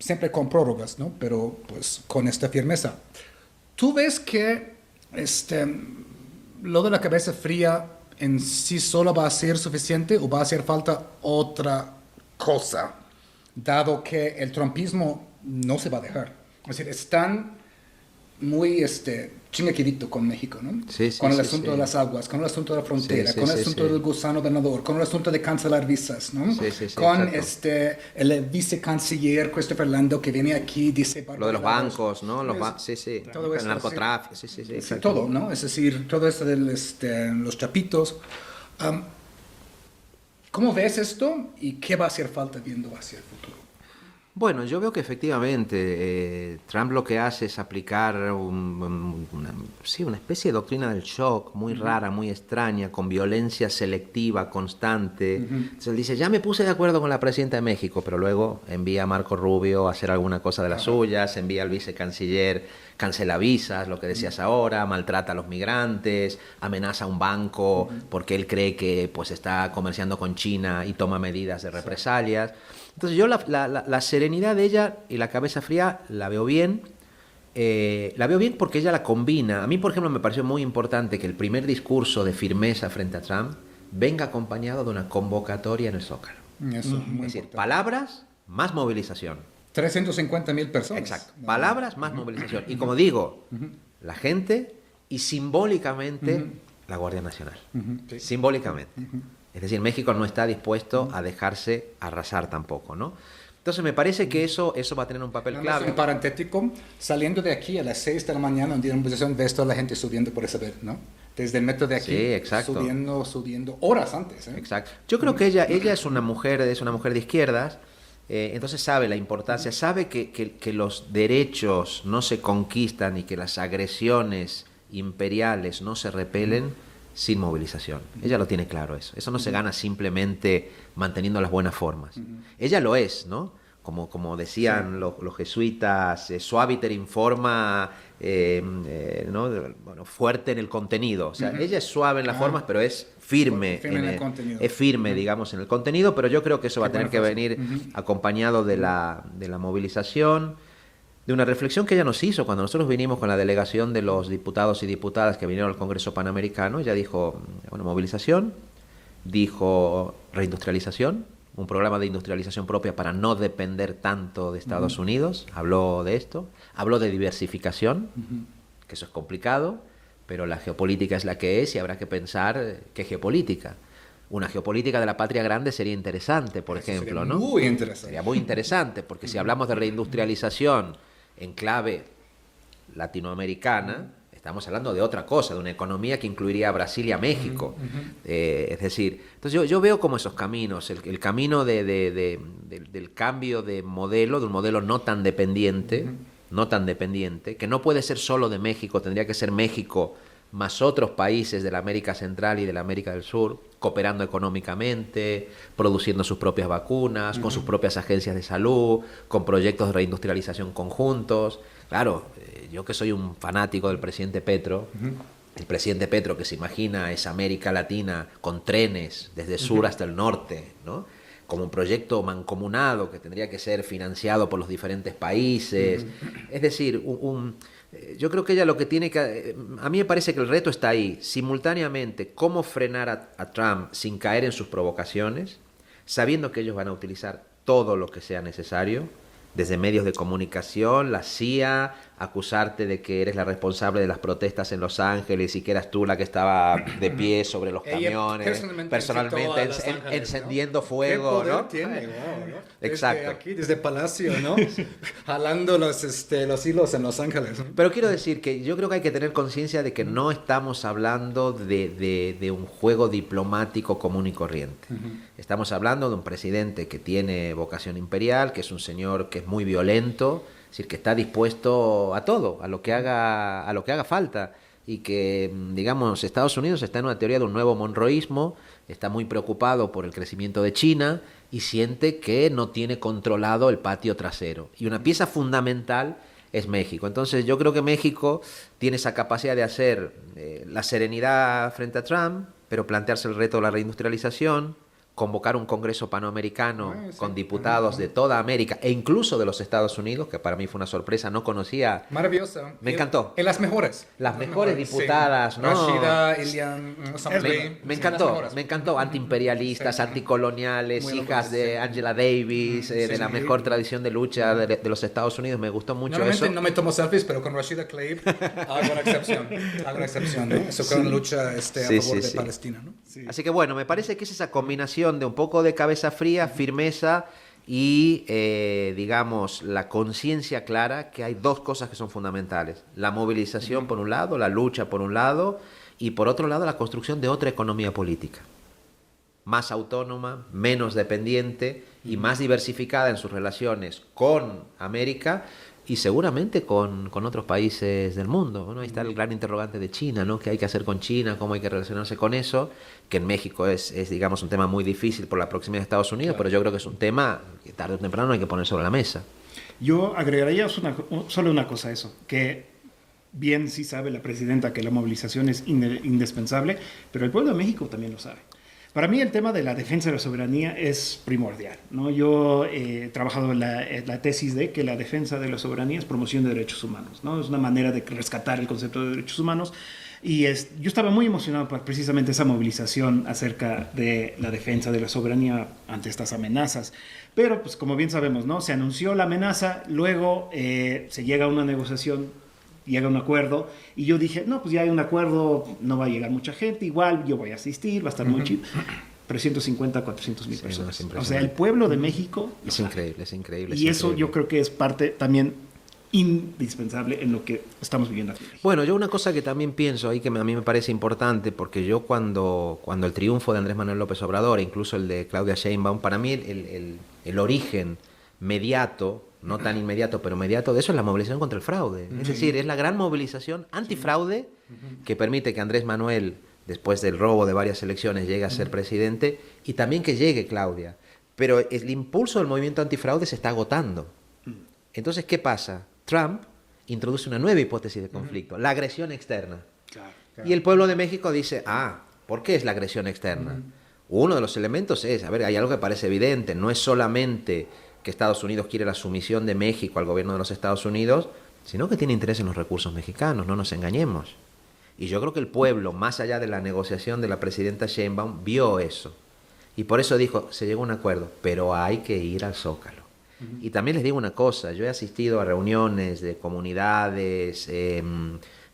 Siempre con prórrogas, ¿no? Pero pues con esta firmeza. ¿Tú ves que lo de la cabeza fría en sí solo va a ser suficiente o va a hacer falta otra cosa, dado que el trumpismo no se va a dejar? Es decir, están muy chingaquidito con México, ¿no? Sí, sí, con el sí, asunto sí. de las aguas, con el asunto de la frontera, Sí, sí, con el sí, asunto sí. del gusano venador, con el asunto de cancelar visas, ¿no? Sí, sí, sí, con exacto. el vicecanciller Christopher Lando que viene aquí y dice... Lo de los bancos, ¿no? Sí, Sí. todo El eso, narcotráfico, sí. Sí, exacto. todo, ¿no? Es decir, todo esto de los chapitos. ¿Cómo ves esto y qué va a hacer falta viendo hacia el futuro? Bueno, yo veo que efectivamente Trump lo que hace es aplicar una especie de doctrina del shock muy rara, muy extraña, con violencia selectiva constante. Entonces él dice, ya me puse de acuerdo con la presidenta de México, pero luego envía a Marco Rubio a hacer alguna cosa de las suyas, envía al vicecanciller, cancela visas, lo que decías ahora, maltrata a los migrantes, amenaza a un banco porque él cree que pues está comerciando con China y toma medidas de represalias. Entonces yo la serenidad de ella y la cabeza fría la veo bien. La veo bien porque ella la combina. A mí, por ejemplo, me pareció muy importante que el primer discurso de firmeza frente a Trump venga acompañado de una convocatoria en el Zócalo. Eso, muy Es decir, importante. palabras más movilización. 350,000 personas. Exacto. Palabras más movilización. Y como digo, la gente y simbólicamente la Guardia Nacional. Sí. Simbólicamente. Es decir, México no está dispuesto a dejarse arrasar tampoco, ¿no? Entonces me parece que eso va a tener un papel Nada más clave. un paréntico, saliendo de aquí a las 6 de la mañana, un día en posición, ves toda la gente subiendo por esa vez, ¿no? Desde el metro de aquí, Sí, exacto. subiendo horas antes, ¿eh? Exacto. Yo creo que ella es una mujer de izquierdas, entonces sabe la importancia, sabe que los derechos no se conquistan y que las agresiones imperiales no se repelen sin movilización. Ella lo tiene claro eso. Eso no se gana simplemente manteniendo las buenas formas. Ella lo es, ¿no? Como decían los jesuitas, suaviter informa, ¿no? Bueno, fuerte en el contenido. O sea, ella es suave en las formas, pero es firme en el contenido. Es firme, digamos, en el contenido, pero yo creo que eso va a tener que buena venir acompañado de la movilización, de una reflexión que ella nos hizo cuando nosotros vinimos con la delegación de los diputados y diputadas que vinieron al Congreso Panamericano. Ella dijo, bueno, movilización, dijo reindustrialización, un programa de industrialización propia para no depender tanto de Estados Unidos, habló de esto, habló de diversificación, que eso es complicado, pero la geopolítica es la que es y habrá que pensar qué geopolítica. una geopolítica de la patria grande sería interesante, por ejemplo, ¿no? Muy interesante. Sería muy interesante, porque si hablamos de reindustrialización en clave latinoamericana, estamos hablando de otra cosa, de una economía que incluiría a Brasil y a México. Es decir, entonces yo veo como esos caminos, el camino del cambio de modelo, de un modelo no tan dependiente, que no puede ser solo de México, tendría que ser México más otros países de la América Central y de la América del Sur, cooperando económicamente, produciendo sus propias vacunas, con sus propias agencias de salud, con proyectos de reindustrialización conjuntos. Claro, yo que soy un fanático del presidente Petro, el presidente Petro que se imagina esa América Latina con trenes desde sur hasta el norte, ¿no? Como un proyecto mancomunado que tendría que ser financiado por los diferentes países. Es decir, yo creo que ella lo que tiene que... A mí me parece que el reto está ahí, simultáneamente, cómo frenar a Trump sin caer en sus provocaciones, sabiendo que ellos van a utilizar todo lo que sea necesario, desde medios de comunicación, la CIA, acusarte de que eres la responsable de las protestas en Los Ángeles y que eras tú la que estaba de pie sobre los camiones, personalmente encendiendo fuego, ¿no? Tiene, ¿no? Exacto. Desde aquí, desde Palacio, ¿no? Jalando los hilos en Los Ángeles, ¿no? Pero quiero decir que yo creo que hay que tener conciencia de que no estamos hablando de un juego diplomático común y corriente. Estamos hablando de un presidente que tiene vocación imperial, que es un señor que es muy violento, es decir, que está dispuesto a todo, a lo que haga falta, y que, digamos, Estados Unidos está en una teoría de un nuevo monroísmo, está muy preocupado por el crecimiento de China y siente que no tiene controlado el patio trasero. Y una pieza fundamental es México. Entonces yo creo que México tiene esa capacidad de hacer la serenidad frente a Trump, pero plantearse el reto de la reindustrialización, convocar un congreso panamericano con diputados de toda América e incluso de los Estados Unidos, que para mí fue una sorpresa, no conocía. Maravilloso. Me encantó. En las mejores. Las mejores diputadas, sí. ¿no? Rashida, Ilian, me encantó. Antiimperialistas, anticoloniales, muy hijas de Angela Davis, de la mejor tradición de lucha de los Estados Unidos. Me gustó mucho Normalmente eso. no me tomo selfies, pero con Rashida Tlaib hago una excepción. ¿No? Eso fue una lucha a favor de Palestina, ¿no? Sí. Así que bueno, me parece que es esa combinación de un poco de cabeza fría, firmeza y, digamos, la conciencia clara que hay dos cosas que son fundamentales. La movilización por un lado, la lucha por un lado, y por otro lado la construcción de otra economía política. Más autónoma, menos dependiente y más diversificada en sus relaciones con América y seguramente con otros países del mundo, ¿no? Ahí está el gran interrogante de China, ¿no? ¿Qué hay que hacer con China? ¿Cómo hay que relacionarse con eso? Que en México es digamos, un tema muy difícil por la proximidad de Estados Unidos, pero yo creo que es un tema que tarde o temprano hay que poner sobre la mesa. Yo agregaría solo una cosa a eso, que bien sí sabe la presidenta que la movilización es indispensable, pero el pueblo de México también lo sabe. Para mí el tema de la defensa de la soberanía es primordial, ¿no? Yo he trabajado en la tesis de que la defensa de la soberanía es promoción de derechos humanos, ¿no? Es una manera de rescatar el concepto de derechos humanos y yo estaba muy emocionado por precisamente esa movilización acerca de la defensa de la soberanía ante estas amenazas. Pero, pues como bien sabemos, ¿no? Se anunció la amenaza, luego se llega a una negociación, llega a un acuerdo y yo dije, no, pues ya hay un acuerdo, no va a llegar mucha gente, igual yo voy a asistir, va a estar muy chido. 350, 400 mil personas. O sea, el pueblo de México... Es increíble. Y eso yo creo que es parte también indispensable en lo que estamos viviendo aquí. Bueno, yo una cosa que también pienso ahí que a mí me parece importante, porque yo cuando el triunfo de Andrés Manuel López Obrador, e incluso el de Claudia Sheinbaum, para mí el origen mediato, no tan inmediato, pero mediato de eso es la movilización contra el fraude. Es decir, es la gran movilización antifraude que permite que Andrés Manuel, después del robo de varias elecciones, llegue a ser presidente y también que llegue Claudia. Pero el impulso del movimiento antifraude se está agotando. Entonces, ¿qué pasa? Trump introduce una nueva hipótesis de conflicto, la agresión externa. Claro. Y el pueblo de México dice, ¿por qué es la agresión externa? Uno de los elementos es, hay algo que parece evidente, no es solamente que Estados Unidos quiere la sumisión de México al gobierno de los Estados Unidos, sino que tiene interés en los recursos mexicanos, no nos engañemos. Y yo creo que el pueblo, más allá de la negociación de la presidenta Sheinbaum, vio eso. Y por eso dijo, se llegó a un acuerdo, pero hay que ir al Zócalo. Y también les digo una cosa, yo he asistido a reuniones de comunidades, de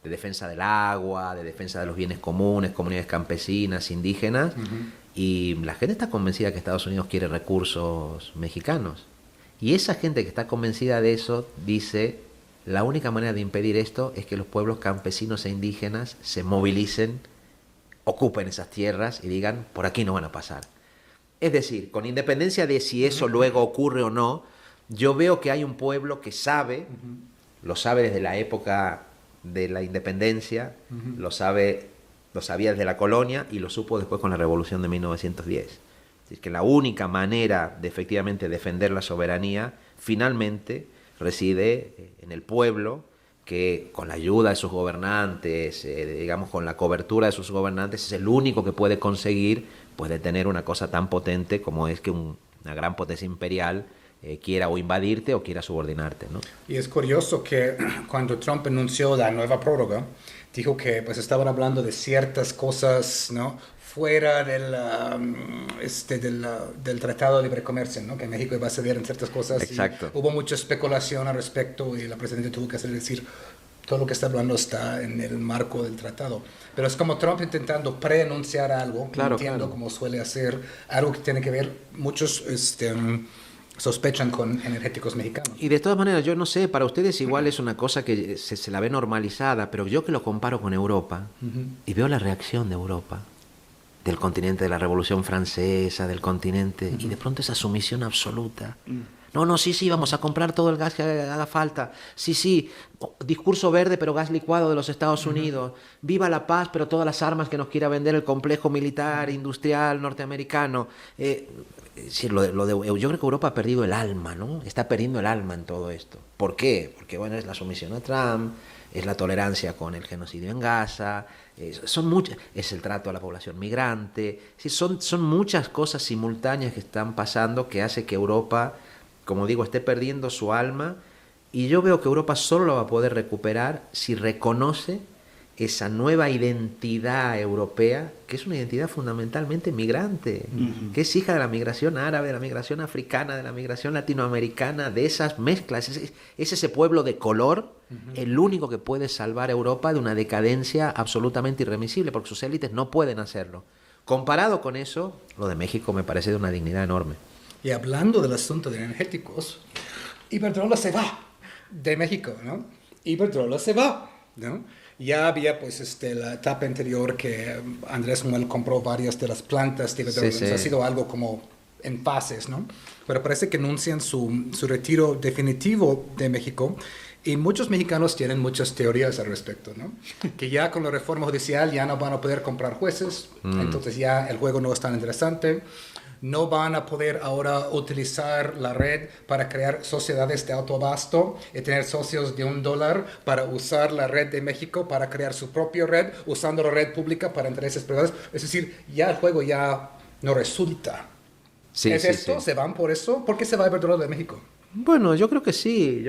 defensa del agua, de defensa de los bienes comunes, comunidades campesinas, indígenas, Y la gente está convencida que Estados Unidos quiere recursos mexicanos. Y esa gente que está convencida de eso dice, la única manera de impedir esto es que los pueblos campesinos e indígenas se movilicen, ocupen esas tierras y digan, por aquí no van a pasar. Es decir, con independencia de si eso luego ocurre o no, yo veo que hay un pueblo que sabe, lo sabe desde la época de la independencia, lo sabía desde la colonia y lo supo después con la revolución de 1910. Es decir, que la única manera de efectivamente defender la soberanía finalmente reside en el pueblo, que con la ayuda de sus gobernantes, digamos con la cobertura de sus gobernantes, es el único que puede conseguir, puede tener una cosa tan potente como es que una gran potencia imperial quiera o invadirte o quiera subordinarte, ¿no? Y es curioso que cuando Trump anunció la nueva prórroga, dijo que pues estaban hablando de ciertas cosas, ¿no?, fuera del Tratado de Libre Comercio, ¿no?, que México iba a ceder en ciertas cosas. Exacto. Hubo mucha especulación al respecto y la presidenta tuvo que hacer decir, todo lo que está hablando está en el marco del tratado. Pero es como Trump intentando preanunciar algo, claro, como suele hacer, algo que tiene que ver, muchos sospechan con energéticos mexicanos. Y de todas maneras, yo no sé, para ustedes igual es una cosa que se la ve normalizada, pero yo que lo comparo con Europa y veo la reacción de Europa, del continente de la Revolución Francesa, del continente, y de pronto esa sumisión absoluta. No, sí, vamos a comprar todo el gas que haga falta. Sí, discurso verde, pero gas licuado de los Estados Unidos. Viva la paz, pero todas las armas que nos quiera vender el complejo militar, industrial, norteamericano. Sí, yo creo que Europa ha perdido el alma, ¿no? Está perdiendo el alma en todo esto. ¿Por qué? Porque, bueno, es la sumisión a Trump, es la tolerancia con el genocidio en Gaza, es el trato a la población migrante. Sí, son muchas cosas simultáneas que están pasando que hace que Europa, como digo, esté perdiendo su alma, y yo veo que Europa solo lo va a poder recuperar si reconoce esa nueva identidad europea, que es una identidad fundamentalmente migrante, que es hija de la migración árabe, de la migración africana, de la migración latinoamericana, de esas mezclas. Es ese pueblo de color el único que puede salvar a Europa de una decadencia absolutamente irremisible, porque sus élites no pueden hacerlo. Comparado con eso, lo de México me parece de una dignidad enorme. Y hablando del asunto de energéticos, Iberdrola se va de México, ¿no? Iberdrola se va, ¿no? Ya había pues la etapa anterior que Andrés Manuel compró varias de las plantas de Iberdrola. Sí. Ha sido algo como en fases, ¿no? Pero parece que anuncian su retiro definitivo de México, y muchos mexicanos tienen muchas teorías al respecto, ¿no? Que ya con la reforma judicial ya no van a poder comprar jueces, entonces ya el juego no es tan interesante. No van a poder ahora utilizar la red para crear sociedades de autoabasto y tener socios de $1 para usar la red de México para crear su propia red, usando la red pública para intereses privados. Es decir, ya el juego ya no resulta. Sí, ¿Es esto? Sí. ¿Se van por eso? ¿Por qué se va Iberdrola de México? Bueno, yo creo que sí,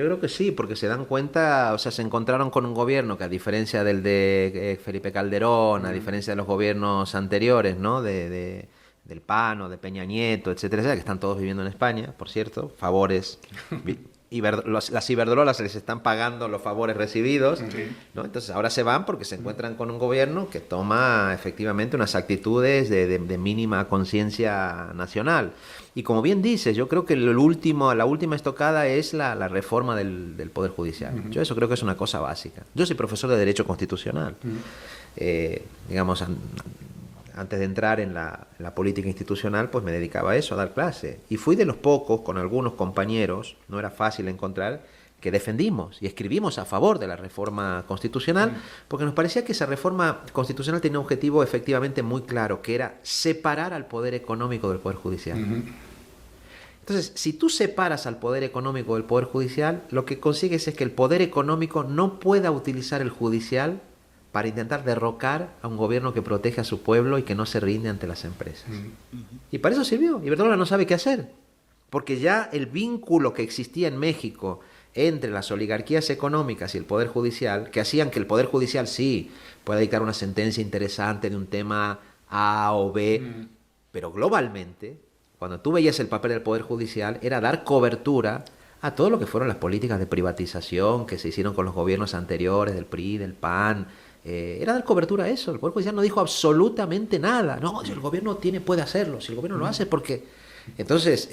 porque se dan cuenta, o sea, se encontraron con un gobierno que, a diferencia del de Felipe Calderón, a diferencia de los gobiernos anteriores, ¿no?, del PAN o de Peña Nieto, etcétera, que están todos viviendo en España, por cierto, favores, las Iberdrolas les están pagando los favores recibidos, ¿no? Entonces ahora se van porque se encuentran con un gobierno que toma efectivamente unas actitudes de mínima conciencia nacional. Y como bien dices, yo creo que la última estocada es la reforma del Poder Judicial. Yo eso creo que es una cosa básica. Yo soy profesor de Derecho Constitucional. Digamos, antes de entrar en la política institucional, pues me dedicaba a eso, a dar clase. Y fui de los pocos, con algunos compañeros, no era fácil encontrar, que defendimos y escribimos a favor de la reforma constitucional, porque nos parecía que esa reforma constitucional tenía un objetivo efectivamente muy claro, que era separar al poder económico del poder judicial. Entonces, si tú separas al poder económico del poder judicial, lo que consigues es que el poder económico no pueda utilizar el judicial para intentar derrocar a un gobierno que protege a su pueblo y que no se rinde ante las empresas. Y para eso sirvió. Iberdrola no sabe qué hacer, porque ya el vínculo que existía en México entre las oligarquías económicas y el Poder Judicial, que hacían que el Poder Judicial sí pueda dictar una sentencia interesante de un tema A o B, pero globalmente, cuando tú veías el papel del Poder Judicial, era dar cobertura a todo lo que fueron las políticas de privatización que se hicieron con los gobiernos anteriores, del PRI, del PAN, era dar cobertura a eso. El Poder Judicial no dijo absolutamente nada. No, si el gobierno puede hacerlo, si el gobierno lo hace, porque... Entonces,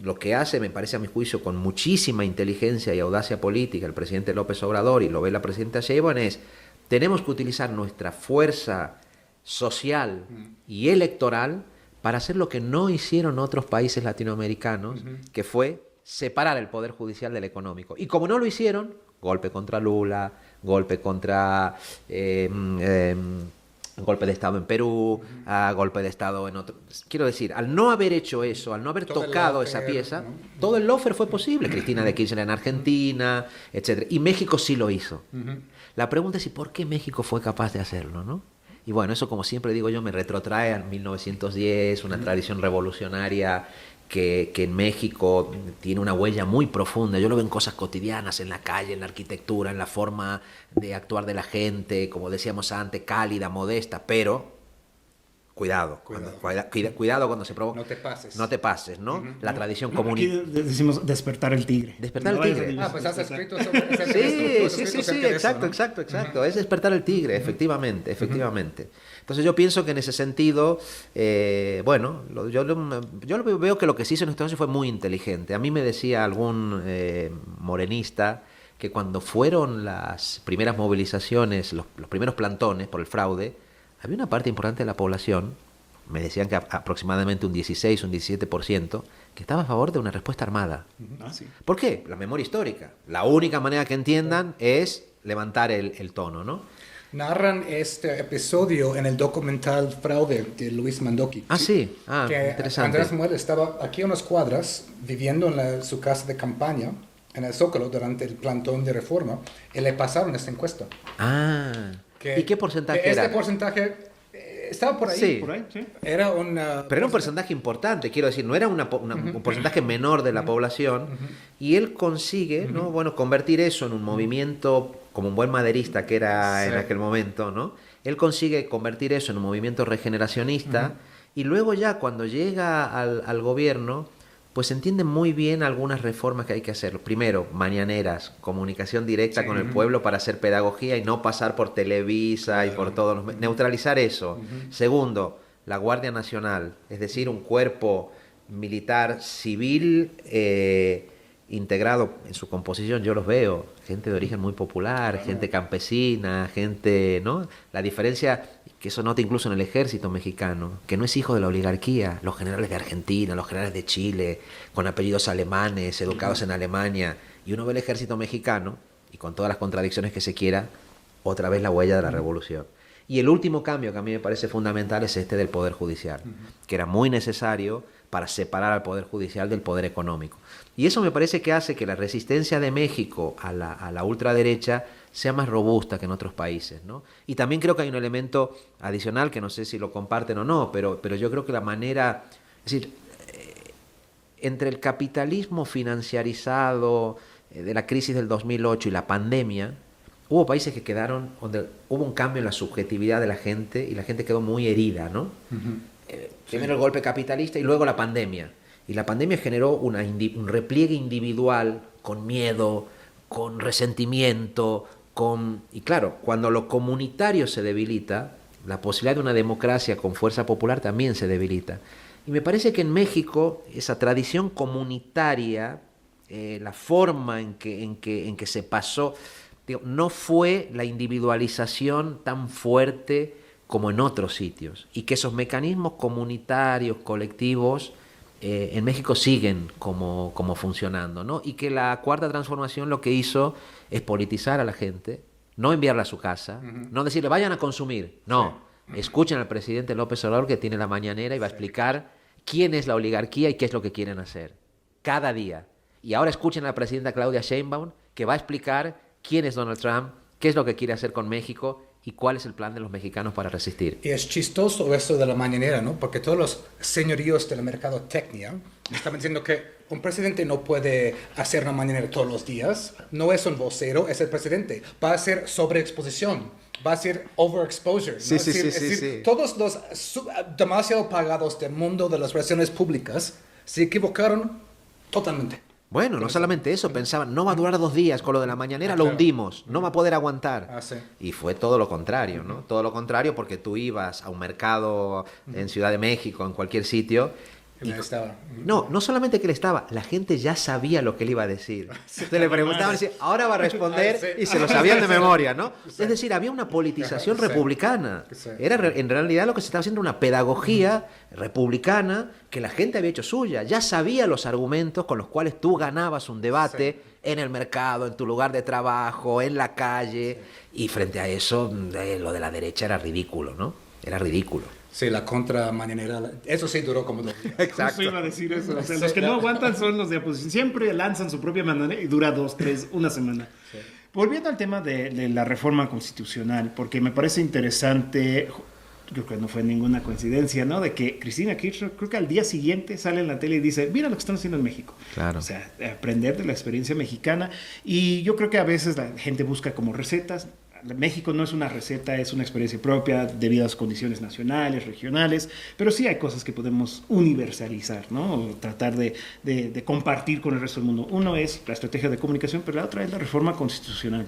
lo que hace, me parece a mi juicio, con muchísima inteligencia y audacia política el presidente López Obrador, y lo ve la presidenta Sheinbaum, es: tenemos que utilizar nuestra fuerza social y electoral para hacer lo que no hicieron otros países latinoamericanos, que fue separar el Poder Judicial del económico. Y como no lo hicieron, golpe contra Lula, golpe contra... golpe de Estado en Perú, golpe de Estado en otro... Quiero decir, al no haber hecho eso, al no haber tocado esa pieza, ¿no? Todo el lawfare fue posible. Cristina de Kirchner en Argentina, etc. Y México sí lo hizo. La pregunta es: ¿y por qué México fue capaz de hacerlo, no? Y bueno, eso, como siempre digo yo, me retrotrae a 1910, una tradición revolucionaria que en México tiene una huella muy profunda. Yo lo veo en cosas cotidianas, en la calle, en la arquitectura, en la forma de actuar de la gente, como decíamos antes, cálida, modesta, pero cuidado cuando se provoca. No te pases, ¿no? La tradición comunitaria. Aquí decimos despertar el tigre. Despertar el tigre. Pues has escrito sobre Sí, exacto. Es despertar el tigre, efectivamente. Entonces yo pienso que en ese sentido, yo veo que lo que se hizo en Estados Unidos fue muy inteligente. A mí me decía algún morenista que cuando fueron las primeras movilizaciones, los primeros plantones por el fraude, había una parte importante de la población, me decían que aproximadamente un 16, un 17%, que estaba a favor de una respuesta armada. Sí. ¿Por qué? La memoria histórica. La única manera que entiendan es levantar el tono, ¿no? Narran este episodio en el documental Fraude de Luis Mandoki. Sí. Que Interesante. Andrés Manuel estaba aquí a unas cuadras, viviendo en su casa de campaña, en el Zócalo, durante el plantón de reforma, y le pasaron esta encuesta. ¿Y qué porcentaje era? Este porcentaje estaba por ahí. Sí. Por ahí, sí. Pero era un porcentaje importante, quiero decir, no era un porcentaje menor de la población, y él consigue, ¿no? Convertir eso en un movimiento, como un buen maderista que era en aquel momento, ¿no? Él consigue convertir eso en un movimiento regeneracionista, y luego ya cuando llega al gobierno, pues entienden muy bien algunas reformas que hay que hacer. Primero, mañaneras, comunicación directa con el pueblo para hacer pedagogía y no pasar por Televisa y por todos los... Neutralizar eso. Segundo, la Guardia Nacional, es decir, un cuerpo militar civil integrado en su composición. Yo los veo, gente de origen muy popular, gente campesina, gente, ¿no? La diferencia... que eso nota incluso en el ejército mexicano, que no es hijo de la oligarquía, los generales de Argentina, los generales de Chile, con apellidos alemanes, educados en Alemania, y uno ve el ejército mexicano, y con todas las contradicciones que se quiera, otra vez la huella de la revolución. Y el último cambio que a mí me parece fundamental es este del Poder Judicial, que era muy necesario para separar al Poder Judicial del poder económico. Y eso me parece que hace que la resistencia de México a la ultraderecha sea más robusta que en otros países, ¿no? Y también creo que hay un elemento adicional que no sé si lo comparten o no, pero yo creo que la manera... Es decir, entre el capitalismo financiarizado de la crisis del 2008 y la pandemia, hubo países que quedaron, donde hubo un cambio en la subjetividad de la gente y la gente quedó muy herida, ¿no? Primero el golpe capitalista y luego la pandemia. Y la pandemia generó un repliegue individual con miedo, con resentimiento, y claro, cuando lo comunitario se debilita, la posibilidad de una democracia con fuerza popular también se debilita. Y me parece que en México esa tradición comunitaria, la forma en que se pasó, no fue la individualización tan fuerte como en otros sitios, y que esos mecanismos comunitarios, colectivos, en México siguen como funcionando, ¿no? Y que la Cuarta Transformación lo que hizo es politizar a la gente, no enviarla a su casa, no decirle vayan a consumir, no, escuchen al presidente López Obrador, que tiene la mañanera y va a explicar quién es la oligarquía y qué es lo que quieren hacer, cada día. Y ahora escuchen a la presidenta Claudia Sheinbaum, que va a explicar quién es Donald Trump, qué es lo que quiere hacer con México y cuál es el plan de los mexicanos para resistir. Y es chistoso eso de la mañanera, ¿no? Porque todos los señoríos de la mercadotecnia estaban diciendo que un presidente no puede hacer una mañanera todos los días, no es un vocero, es el presidente. Va a ser sobreexposición, va a ser overexposure, ¿no? Sí. Todos los demasiado pagados del mundo de las relaciones públicas se equivocaron totalmente. Bueno, no solamente eso, pensaban, no va a durar 2 días, con lo de la mañanera lo hundimos, no va a poder aguantar. Sí. Y fue todo lo contrario, ¿no? Todo lo contrario, porque tú ibas a un mercado en Ciudad de México, en cualquier sitio. No solamente que él estaba, la gente ya sabía lo que él iba a decir. Entonces le preguntaban, ahora va a responder, y se lo sabían de memoria, ¿no? Es decir, había una politización republicana. Era en realidad lo que se estaba haciendo una pedagogía republicana que la gente había hecho suya. Ya sabía los argumentos con los cuales tú ganabas un debate en el mercado, en tu lugar de trabajo, en la calle. Y frente a eso, lo de la derecha era ridículo, ¿no? Era ridículo. Sí, la contra mañanera, eso sí duró como 2 días. Exacto. Justo iba a decir eso. O sea, los que no aguantan son los de oposición. Siempre lanzan su propia mañanera y dura 2, 3, una semana. Sí. Volviendo al tema de la reforma constitucional, porque me parece interesante, creo que no fue ninguna coincidencia, ¿no? De que Cristina Kirchner, creo que al día siguiente sale en la tele y dice, mira lo que están haciendo en México. Claro. O sea, aprender de la experiencia mexicana. Y yo creo que a veces la gente busca como recetas. México no es una receta, es una experiencia propia debido a las condiciones nacionales, regionales, pero sí hay cosas que podemos universalizar, ¿no? O tratar de compartir con el resto del mundo. Uno es la estrategia de comunicación, pero la otra es la reforma constitucional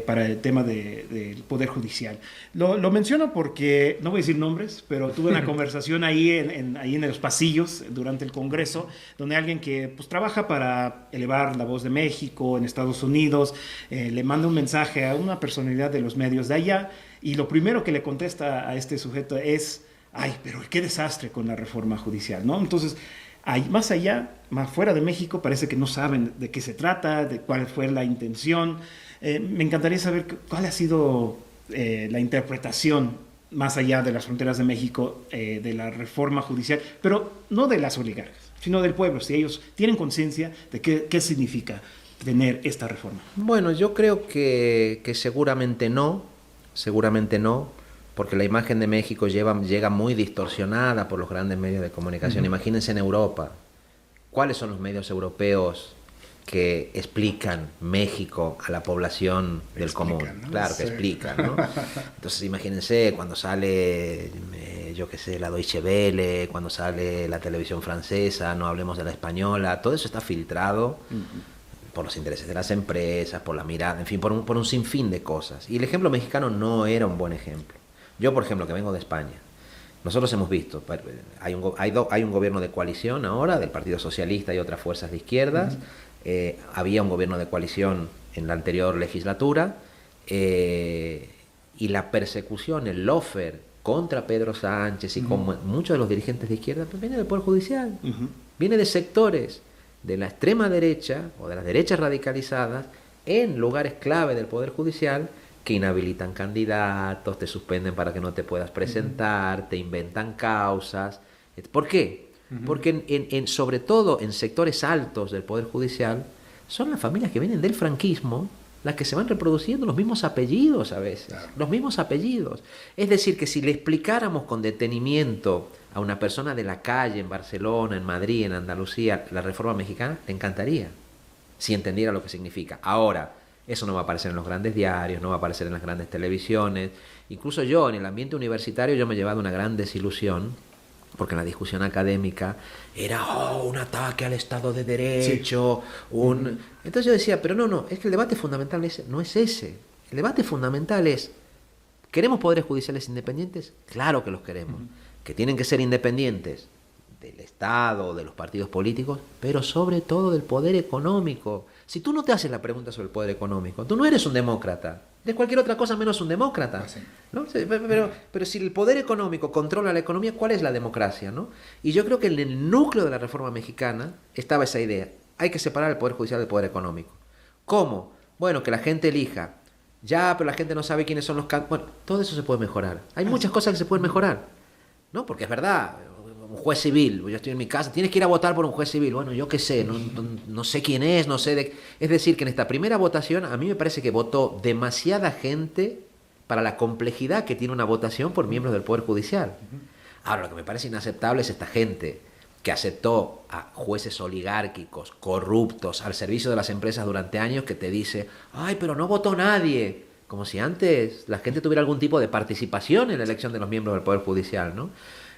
para el tema del Poder Judicial. Lo menciono porque, no voy a decir nombres, pero tuve una conversación ahí en los pasillos durante el Congreso, donde alguien que pues, trabaja para elevar la voz de México en Estados Unidos, le manda un mensaje a una personalidad de los medios de allá, y lo primero que le contesta a este sujeto es, ay, pero qué desastre con la reforma judicial, ¿no? Entonces, más allá, más fuera de México, parece que no saben de qué se trata, de cuál fue la intención. Me encantaría saber cuál ha sido la interpretación más allá de las fronteras de México de la reforma judicial, pero no de las oligarcas, sino del pueblo, si ellos tienen conciencia de qué significa tener esta reforma. Bueno, yo creo que seguramente no, porque la imagen de México llega muy distorsionada por los grandes medios de comunicación. Imagínense en Europa, ¿cuáles son los medios europeos que explican México a la población del común? ¿No? Claro, que explican, ¿no? Entonces imagínense cuando sale, yo qué sé, la Deutsche Welle, cuando sale la televisión francesa, no hablemos de la española, todo eso está filtrado por los intereses de las empresas, por la mirada, en fin, por un sinfín de cosas. Y el ejemplo mexicano no era un buen ejemplo. Yo, por ejemplo, que vengo de España, nosotros hemos visto, hay un gobierno de coalición ahora, del Partido Socialista y otras fuerzas de izquierdas, había un gobierno de coalición en la anterior legislatura, y la persecución, el lawfare contra Pedro Sánchez y con muchos de los dirigentes de izquierda, pues viene del Poder Judicial, viene de sectores de la extrema derecha o de las derechas radicalizadas en lugares clave del Poder Judicial que inhabilitan candidatos, te suspenden para que no te puedas presentar, te inventan causas. ¿Por qué? Porque sobre todo en sectores altos del Poder Judicial son las familias que vienen del franquismo las que se van reproduciendo los mismos apellidos a veces, los mismos apellidos. Es decir, que si le explicáramos con detenimiento a una persona de la calle en Barcelona, en Madrid, en Andalucía, la reforma mexicana, le encantaría, si entendiera lo que significa. Ahora, eso no va a aparecer en los grandes diarios, no va a aparecer en las grandes televisiones. Incluso yo, en el ambiente universitario, yo me he llevado una gran desilusión, porque en la discusión académica era un ataque al Estado de Derecho, Entonces yo decía, pero no, es que el debate fundamental no es ese. El debate fundamental es, ¿queremos poderes judiciales independientes? Claro que los queremos. Que tienen que ser independientes del Estado, de los partidos políticos, pero sobre todo del poder económico. Si tú no te haces la pregunta sobre el poder económico, tú no eres un demócrata. Eres cualquier otra cosa menos un demócrata. ¿No? Pero si el poder económico controla la economía, ¿cuál es la democracia? ¿No? Y yo creo que en el núcleo de la reforma mexicana estaba esa idea. Hay que separar el poder judicial del poder económico. ¿Cómo? Bueno, que la gente elija. Ya, pero la gente no sabe quiénes son los candidatos. Bueno, todo eso se puede mejorar. Hay muchas cosas que se pueden mejorar. ¿No? Porque es verdad, un juez civil, yo estoy en mi casa, tienes que ir a votar por un juez civil. Bueno, yo qué sé, no sé quién es, no sé de... Es decir, que en esta primera votación a mí me parece que votó demasiada gente para la complejidad que tiene una votación por miembros del Poder Judicial. Ahora, lo que me parece inaceptable es esta gente que aceptó a jueces oligárquicos, corruptos, al servicio de las empresas durante años, que te dice, ay, pero no votó nadie. Como si antes la gente tuviera algún tipo de participación en la elección de los miembros del Poder Judicial, ¿no?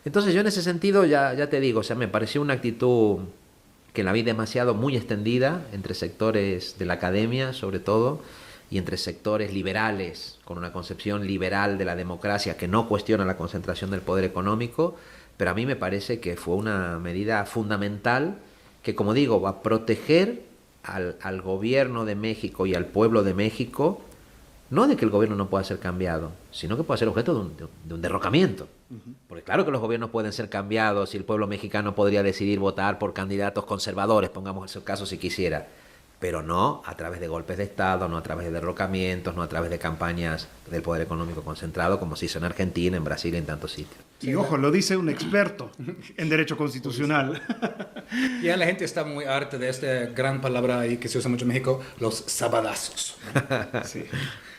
Entonces yo en ese sentido, ya te digo, o sea, me pareció una actitud que la vi demasiado muy extendida entre sectores de la academia, sobre todo, y entre sectores liberales, con una concepción liberal de la democracia que no cuestiona la concentración del poder económico, pero a mí me parece que fue una medida fundamental que, como digo, va a proteger al gobierno de México y al pueblo de México, no de que el gobierno no pueda ser cambiado, sino que pueda ser objeto de un derrocamiento. Porque claro que los gobiernos pueden ser cambiados y el pueblo mexicano podría decidir votar por candidatos conservadores, pongamos ese caso si quisiera, pero no a través de golpes de Estado, no a través de derrocamientos, no a través de campañas del poder económico concentrado, como se hizo en Argentina, en Brasil y en tantos sitios. Y ojo, lo dice un experto en derecho constitucional. Ya la gente está muy harta de esta gran palabra ahí que se usa mucho en México, los sabadazos. Sí.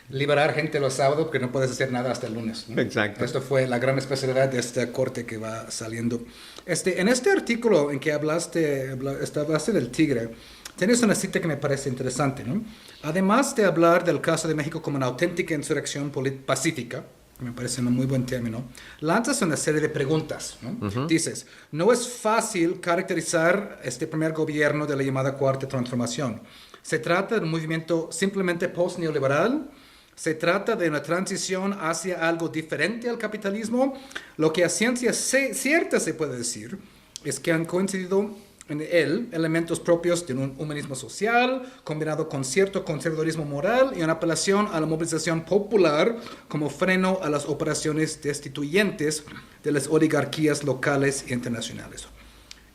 Liberar gente los sábados porque no puedes hacer nada hasta el lunes, ¿no? Exacto. Esto fue la gran especialidad de esta corte que va saliendo. En este artículo en que hablaste del tigre, tienes una cita que me parece interesante, ¿no? Además de hablar del caso de México como una auténtica insurrección pacífica, me parece un muy buen término, lanzas una serie de preguntas, ¿no? Dices, no es fácil caracterizar este primer gobierno de la llamada Cuarta Transformación. ¿Se trata de un movimiento simplemente post-neoliberal? ¿Se trata de una transición hacia algo diferente al capitalismo? Lo que a ciencia cierta se puede decir es que han coincidido en él elementos propios de un humanismo social, combinado con cierto conservadurismo moral y una apelación a la movilización popular como freno a las operaciones destituyentes de las oligarquías locales e internacionales.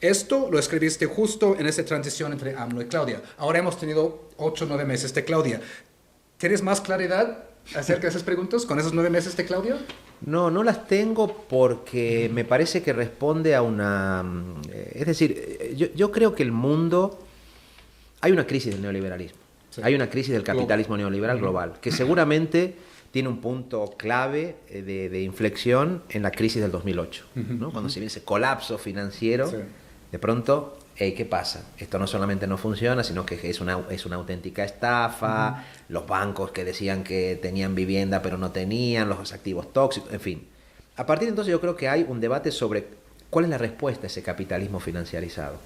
Esto lo escribiste justo en esa transición entre AMLO y Claudia. Ahora hemos tenido 8 o 9 meses de Claudia. ¿Tienes más claridad acerca de esas preguntas con esos 9 meses de Claudia? No, no las tengo porque me parece que responde a una... Es decir, yo creo que el mundo... Hay una crisis del neoliberalismo. Sí. Hay una crisis del capitalismo neoliberal global, que seguramente tiene un punto clave de inflexión en la crisis del 2008, ¿no? Cuando se viene ese colapso financiero, sí. De pronto... ¿qué pasa? Esto no solamente no funciona, sino que es una auténtica estafa, los bancos que decían que tenían vivienda pero no tenían, los activos tóxicos, en fin. A partir de entonces yo creo que hay un debate sobre cuál es la respuesta a ese capitalismo financiarizado.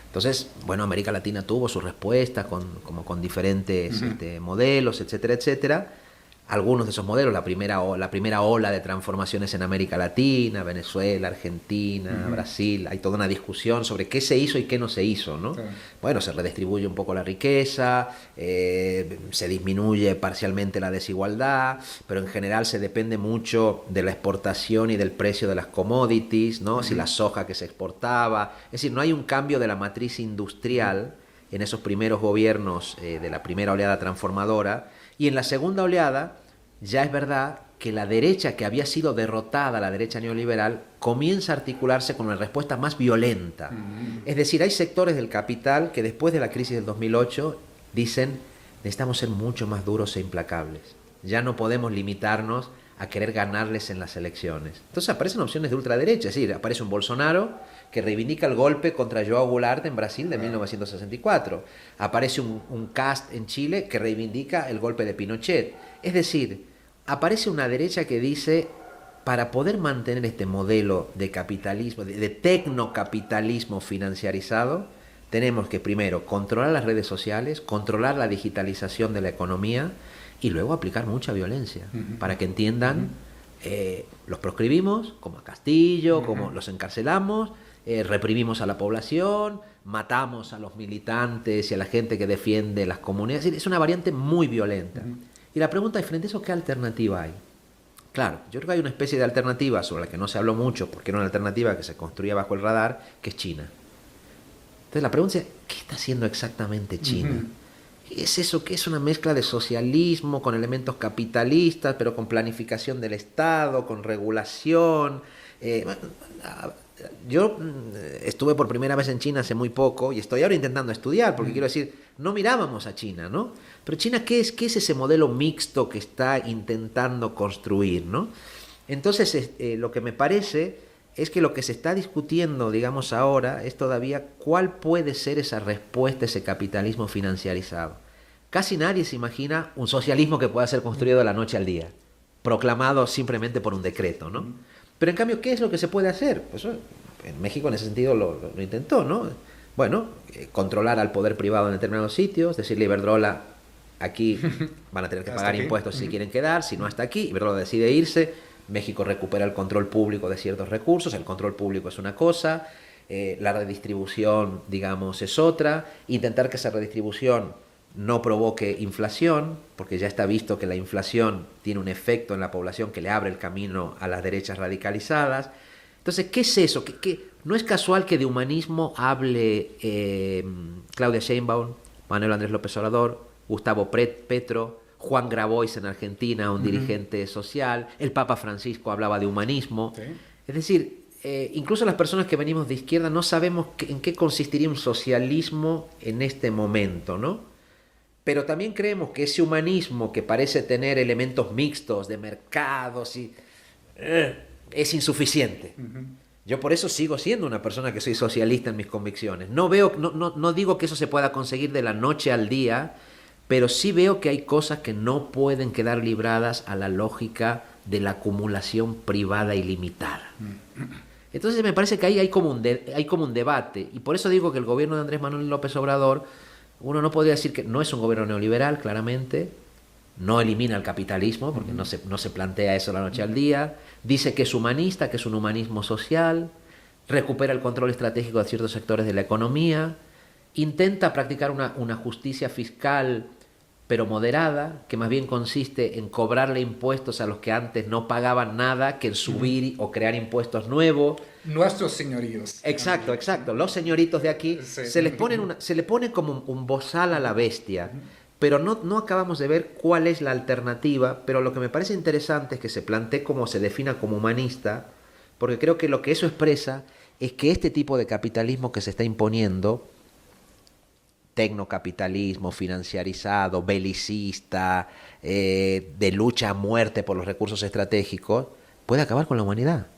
Entonces, bueno, América Latina tuvo su respuesta con diferentes modelos, etcétera, etcétera. Algunos de esos modelos, la primera ola de transformaciones en América Latina, Venezuela, Argentina, Brasil, hay toda una discusión sobre qué se hizo y qué no se hizo, ¿no? Sí. Bueno, se redistribuye un poco la riqueza, se disminuye parcialmente la desigualdad, pero en general se depende mucho de la exportación y del precio de las commodities, ¿no? Si la soja que se exportaba, es decir, no hay un cambio de la matriz industrial en esos primeros gobiernos de la primera oleada transformadora. Y en la segunda oleada, ya es verdad que la derecha que había sido derrotada, la derecha neoliberal, comienza a articularse con una respuesta más violenta. Es decir, hay sectores del capital que después de la crisis del 2008 dicen, necesitamos ser mucho más duros e implacables. Ya no podemos limitarnos a querer ganarles en las elecciones. Entonces aparecen opciones de ultraderecha, es decir, aparece un Bolsonaro que reivindica el golpe contra João Goulart en Brasil de 1964. Aparece un Kast en Chile que reivindica el golpe de Pinochet. Es decir, aparece una derecha que dice, para poder mantener este modelo de capitalismo, de tecnocapitalismo financiarizado, tenemos que primero controlar las redes sociales, controlar la digitalización de la economía y luego aplicar mucha violencia para que entiendan, los proscribimos, como a Castillo, como los encarcelamos, reprimimos a la población, matamos a los militantes y a la gente que defiende las comunidades. Es una variante muy violenta. Y la pregunta es, frente a eso, ¿qué alternativa hay? Claro, yo creo que hay una especie de alternativa sobre la que no se habló mucho, porque era una alternativa que se construía bajo el radar, que es China. Entonces la pregunta es, ¿qué está haciendo exactamente China? ¿Qué es eso? ¿Qué es una mezcla de socialismo con elementos capitalistas, pero con planificación del Estado, con regulación? Yo estuve por primera vez en China hace muy poco y estoy ahora intentando estudiar, porque quiero decir, no mirábamos a China, ¿no? Pero China, ¿qué es ese modelo mixto que está intentando construir, ¿no? Entonces, lo que me parece es que lo que se está discutiendo, digamos ahora, es todavía cuál puede ser esa respuesta a ese capitalismo financiarizado. Casi nadie se imagina un socialismo que pueda ser construido de la noche al día, proclamado simplemente por un decreto, ¿no? Pero en cambio, ¿qué es lo que se puede hacer? Pues en México en ese sentido lo intentó, ¿no? bueno, controlar al poder privado en determinados sitios, decirle a Iberdrola, aquí van a tener que pagar impuestos si quieren quedar, si no hasta aquí, Iberdrola decide irse, México recupera el control público de ciertos recursos, el control público es una cosa, la redistribución, digamos, es otra, intentar que esa redistribución no provoque inflación, porque ya está visto que la inflación tiene un efecto en la población que le abre el camino a las derechas radicalizadas. Entonces, ¿qué es eso? No es casual que de humanismo hable Claudia Sheinbaum, Manuel Andrés López Obrador, Gustavo Petro, Juan Grabois en Argentina, un dirigente social, el Papa Francisco hablaba de humanismo. Sí. Es decir, incluso las personas que venimos de izquierda no sabemos en qué consistiría un socialismo en este momento, ¿no? Pero también creemos que ese humanismo que parece tener elementos mixtos de mercados es insuficiente. Yo por eso sigo siendo una persona que soy socialista en mis convicciones. No digo que eso se pueda conseguir de la noche al día, pero sí veo que hay cosas que no pueden quedar libradas a la lógica de la acumulación privada ilimitada. Entonces me parece que ahí hay como un debate, y por eso digo que el gobierno de Andrés Manuel López Obrador, uno no podría decir que no es un gobierno neoliberal, claramente, no elimina el capitalismo, porque no se plantea eso de la noche al día, dice que es humanista, que es un humanismo social, recupera el control estratégico de ciertos sectores de la economía, intenta practicar una justicia fiscal pero moderada, que más bien consiste en cobrarle impuestos a los que antes no pagaban nada, que en subir o crear impuestos nuevos. Nuestros señoríos. Exacto. Los señoritos de aquí, sí. se le pone como un bozal a la bestia, pero no acabamos de ver cuál es la alternativa. Pero lo que me parece interesante es que se plantee como se defina como humanista, porque creo que lo que eso expresa es que este tipo de capitalismo que se está imponiendo, tecnocapitalismo financiarizado, belicista, de lucha a muerte por los recursos estratégicos, puede acabar con la humanidad.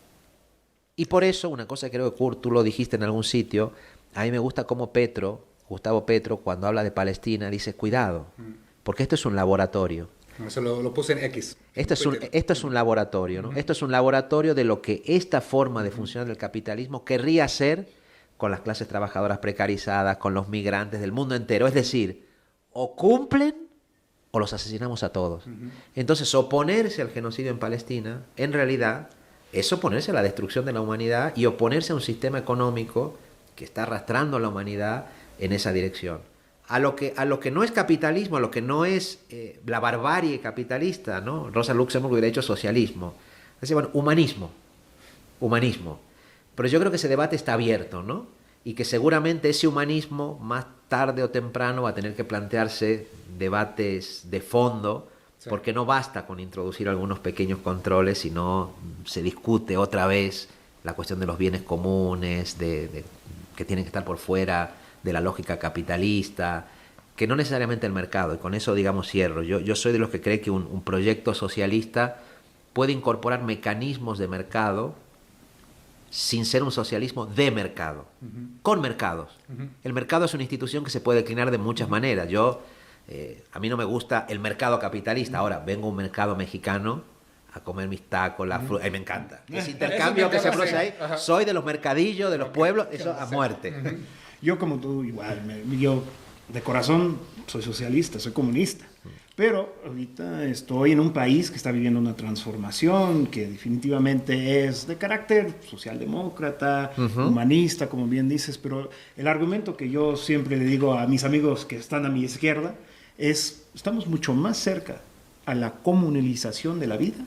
Y por eso, una cosa que creo que, Kurt, tú lo dijiste en algún sitio, a mí me gusta cómo Gustavo Petro, cuando habla de Palestina, dice, cuidado, porque esto es un laboratorio. Eso lo puse en X. Esto es un laboratorio, ¿no? Esto es un laboratorio de lo que esta forma de funcionar del capitalismo querría hacer con las clases trabajadoras precarizadas, con los migrantes del mundo entero. Es decir, o cumplen o los asesinamos a todos. Entonces, oponerse al genocidio en Palestina, en realidad, es oponerse a la destrucción de la humanidad y oponerse a un sistema económico que está arrastrando a la humanidad en esa dirección. A lo que no es capitalismo, a lo que no es la barbarie capitalista, ¿no? Rosa Luxemburg hubiera dicho socialismo. Así, bueno, humanismo. Pero yo creo que ese debate está abierto, ¿no? Y que seguramente ese humanismo, más tarde o temprano, va a tener que plantearse debates de fondo, sí. Porque no basta con introducir algunos pequeños controles, sino se discute otra vez la cuestión de los bienes comunes, que tienen que estar por fuera de la lógica capitalista, que no necesariamente el mercado. Y con eso, digamos, cierro. Yo soy de los que cree que un proyecto socialista puede incorporar mecanismos de mercado sin ser un socialismo de mercado, con mercados. El mercado es una institución que se puede declinar de muchas maneras. A mí no me gusta el mercado capitalista. Ahora, vengo a un mercado mexicano a comer mis tacos, la fruta, me encanta. Ese intercambio que se produce ahí, soy de los mercadillos, de los pueblos, eso a muerte. Yo como tú, igual, yo de corazón soy socialista, soy comunista. Pero ahorita estoy en un país que está viviendo una transformación que definitivamente es de carácter socialdemócrata, humanista, como bien dices, pero el argumento que yo siempre le digo a mis amigos que están a mi izquierda es, estamos mucho más cerca a la comunalización de la vida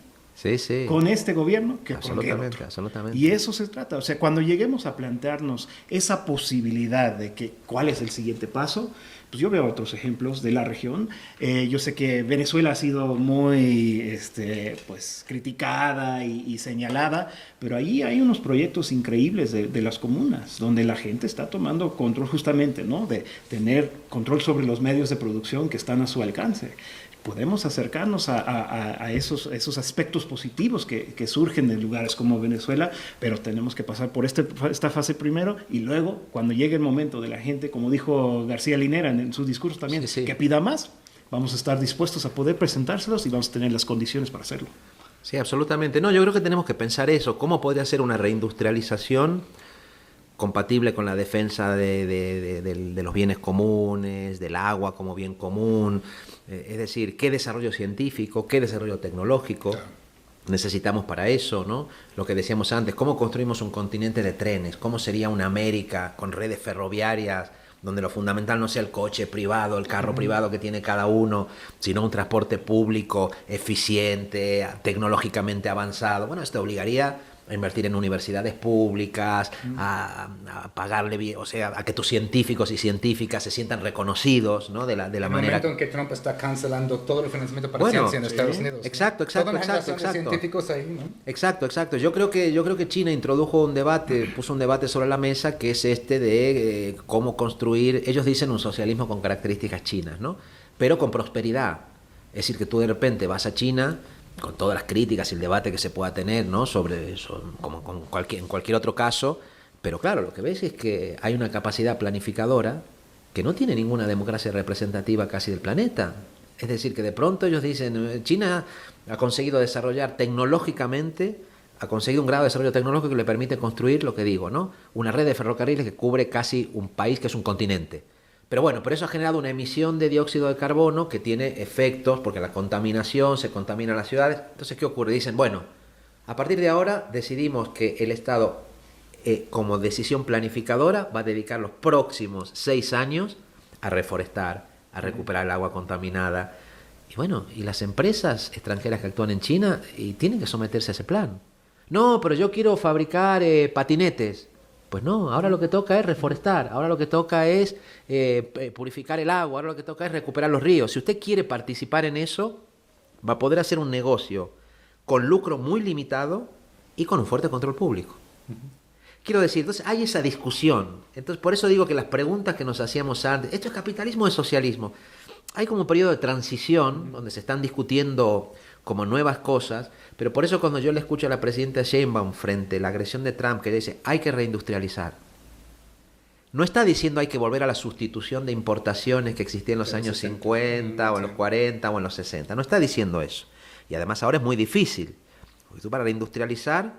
con este gobierno que con el otro. Absolutamente. Y eso se trata. O sea, cuando lleguemos a plantearnos esa posibilidad de que cuál es el siguiente paso, pues yo veo otros ejemplos de la región. Yo sé que Venezuela ha sido muy pues, criticada y señalada, pero ahí hay unos proyectos increíbles de las comunas, donde la gente está tomando control justamente, ¿no? De tener control sobre los medios de producción que están a su alcance. Podemos acercarnos a esos aspectos positivos que surgen de lugares como Venezuela, pero tenemos que pasar por esta fase primero y luego, cuando llegue el momento de la gente, como dijo García Linera en su discurso también, que pida más, vamos a estar dispuestos a poder presentárselos y vamos a tener las condiciones para hacerlo. Sí, absolutamente. No, yo creo que tenemos que pensar eso. ¿Cómo podría ser una reindustrialización compatible con la defensa de los bienes comunes, del agua como bien común, es decir, qué desarrollo científico, qué desarrollo tecnológico necesitamos para eso, ¿no? Lo que decíamos antes, cómo construimos un continente de trenes, cómo sería una América con redes ferroviarias donde lo fundamental no sea el coche privado, el carro privado que tiene cada uno, sino un transporte público eficiente, tecnológicamente avanzado. Bueno, esto obligaría a invertir en universidades públicas, a pagarle bien, o sea, a que tus científicos y científicas se sientan reconocidos, ¿no? de la manera... En el momento en que Trump está cancelando todo el financiamiento para ciencia en Estados Unidos. Exacto. Toda una generación de científicos ahí, ¿no? Exacto. Yo creo que China introdujo un debate, puso un debate sobre la mesa, que es este de cómo construir, ellos dicen un socialismo con características chinas, ¿no? Pero con prosperidad. Es decir, que tú de repente vas a China, con todas las críticas y el debate que se pueda tener, ¿no? Sobre eso, como en cualquier otro caso, pero claro, lo que ves es que hay una capacidad planificadora que no tiene ninguna democracia representativa casi del planeta. Es decir, que de pronto ellos dicen, China ha conseguido desarrollar tecnológicamente, ha conseguido un grado de desarrollo tecnológico que le permite construir, lo que digo, ¿no? Una red de ferrocarriles que cubre casi un país que es un continente. Pero bueno, eso ha generado una emisión de dióxido de carbono que tiene efectos, porque la contaminación, se contamina las ciudades. Entonces, ¿qué ocurre? Dicen, bueno, a partir de ahora decidimos que el Estado, como decisión planificadora, va a dedicar los próximos 6 años a reforestar, a recuperar el agua contaminada. Y bueno, y las empresas extranjeras que actúan en China tienen que someterse a ese plan. No, pero yo quiero fabricar patinetes. Pues no, ahora lo que toca es reforestar, ahora lo que toca es purificar el agua, ahora lo que toca es recuperar los ríos. Si usted quiere participar en eso, va a poder hacer un negocio con lucro muy limitado y con un fuerte control público. Quiero decir, entonces hay esa discusión. Entonces, por eso digo que las preguntas que nos hacíamos antes, ¿esto es capitalismo o es socialismo? Hay como un periodo de transición donde se están discutiendo como nuevas cosas, pero por eso cuando yo le escucho a la presidenta Sheinbaum frente a la agresión de Trump, que dice, hay que reindustrializar, no está diciendo hay que volver a la sustitución de importaciones que existían en los años 50 o en los 40 o en los 60, no está diciendo eso. Y además ahora es muy difícil, porque tú para reindustrializar,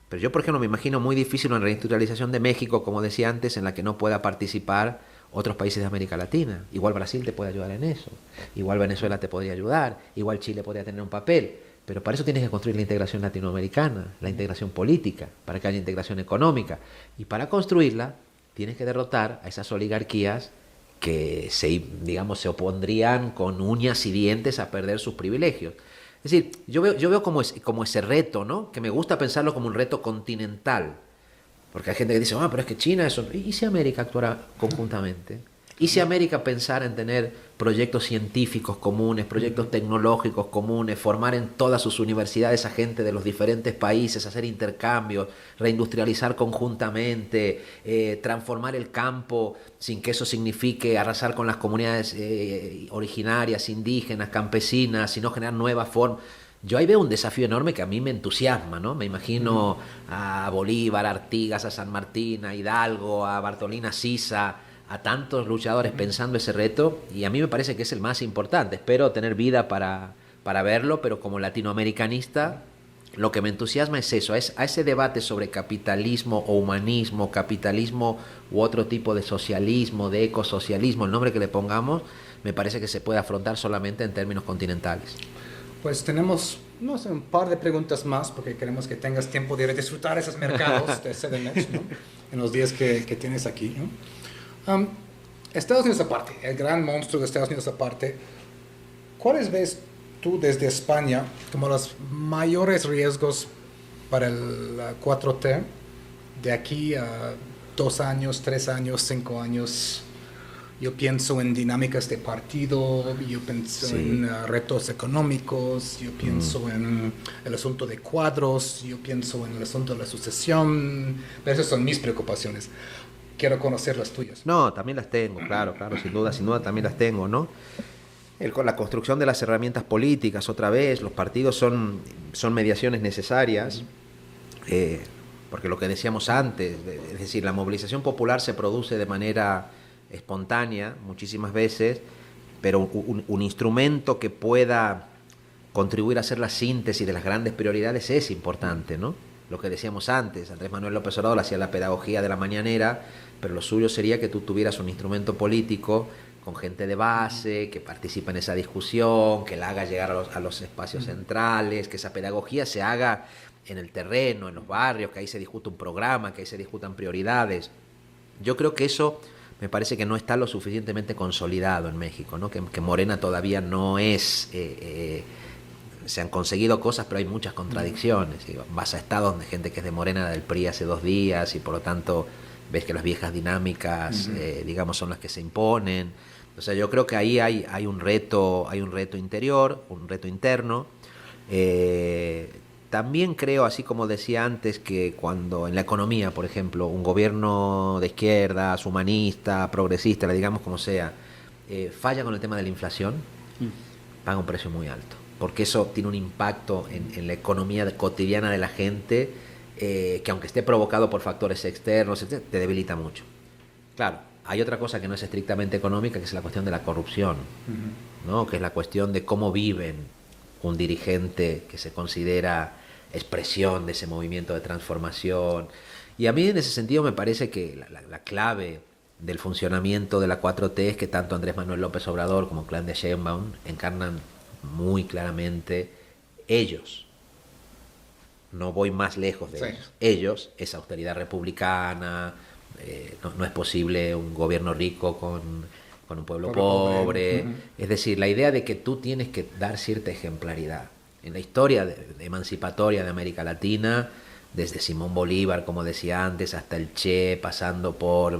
pero yo por ejemplo me imagino muy difícil una reindustrialización de México, como decía antes, en la que no pueda participar otros países de América Latina. Igual Brasil te puede ayudar en eso, igual Venezuela te podría ayudar, igual Chile podría tener un papel, pero para eso tienes que construir la integración latinoamericana, la integración política, para que haya integración económica, y para construirla tienes que derrotar a esas oligarquías que se opondrían con uñas y dientes a perder sus privilegios. Es decir, yo veo como ese reto, ¿no? Que me gusta pensarlo como un reto continental. Porque hay gente que dice, pero es que China eso... ¿Y si América actuara conjuntamente? ¿Y si América pensara en tener proyectos científicos comunes, proyectos tecnológicos comunes, formar en todas sus universidades a gente de los diferentes países, hacer intercambios, reindustrializar conjuntamente, transformar el campo sin que eso signifique arrasar con las comunidades originarias, indígenas, campesinas, sino generar nuevas formas? Yo ahí veo un desafío enorme que a mí me entusiasma, ¿no? Me imagino a Bolívar, a Artigas, a San Martín, a Hidalgo, a Bartolina Sisa, a tantos luchadores pensando ese reto, y a mí me parece que es el más importante. Espero tener vida para verlo, pero como latinoamericanista lo que me entusiasma es eso, es a ese debate sobre capitalismo o humanismo, capitalismo u otro tipo de socialismo, de ecosocialismo, el nombre que le pongamos, me parece que se puede afrontar solamente en términos continentales. Pues tenemos, no sé, un par de preguntas más, porque queremos que tengas tiempo de disfrutar esos mercados de CDMX, ¿no? En los días que tienes aquí, ¿no? Estados Unidos aparte, el gran monstruo de Estados Unidos aparte, ¿cuáles ves tú desde España como los mayores riesgos para el 4T de aquí a 2 años, 3 años, 5 años? Yo pienso en dinámicas de partido, yo pienso en retos económicos, yo pienso en el asunto de cuadros, yo pienso en el asunto de la sucesión. Esas son mis preocupaciones. Quiero conocer las tuyas. No, también las tengo, claro, sin duda también las tengo, ¿no? Con la construcción de las herramientas políticas, otra vez, los partidos son mediaciones necesarias, porque lo que decíamos antes, es decir, la movilización popular se produce de manera espontánea muchísimas veces, pero un instrumento que pueda contribuir a hacer la síntesis de las grandes prioridades es importante, ¿no? lo que decíamos antes, Andrés Manuel López Obrador hacía la pedagogía de la mañanera, pero lo suyo sería que tú tuvieras un instrumento político con gente de base, que participe en esa discusión, que la haga llegar a los espacios centrales, que esa pedagogía se haga en el terreno, en los barrios, que ahí se discute un programa, que ahí se discutan prioridades. Yo creo que eso me parece que no está lo suficientemente consolidado en México, ¿no? Que Morena todavía no es... se han conseguido cosas, pero hay muchas contradicciones. Vas a estados donde gente que es de Morena del PRI hace 2 días y por lo tanto ves que las viejas dinámicas, digamos, son las que se imponen. O sea, yo creo que ahí hay un reto interior, un reto interno. También creo, así como decía antes, que cuando en la economía, por ejemplo, un gobierno de izquierdas, humanista, progresista, digamos como sea, falla con el tema de la inflación, paga un precio muy alto. Porque eso tiene un impacto en la economía cotidiana de la gente, que aunque esté provocado por factores externos, etc., te debilita mucho. Claro, hay otra cosa que no es estrictamente económica, que es la cuestión de la corrupción, ¿no? Que es la cuestión de cómo viven un dirigente que se considera expresión de ese movimiento de transformación. Y a mí en ese sentido me parece que la clave del funcionamiento de la 4T es que tanto Andrés Manuel López Obrador como Claudia Sheinbaum encarnan muy claramente ellos. No voy más lejos de ellos. Ellos, esa austeridad republicana, no es posible un gobierno rico con un pueblo pobre. Es decir, la idea de que tú tienes que dar cierta ejemplaridad. En la historia emancipatoria de América Latina, desde Simón Bolívar, como decía antes, hasta el Che, pasando por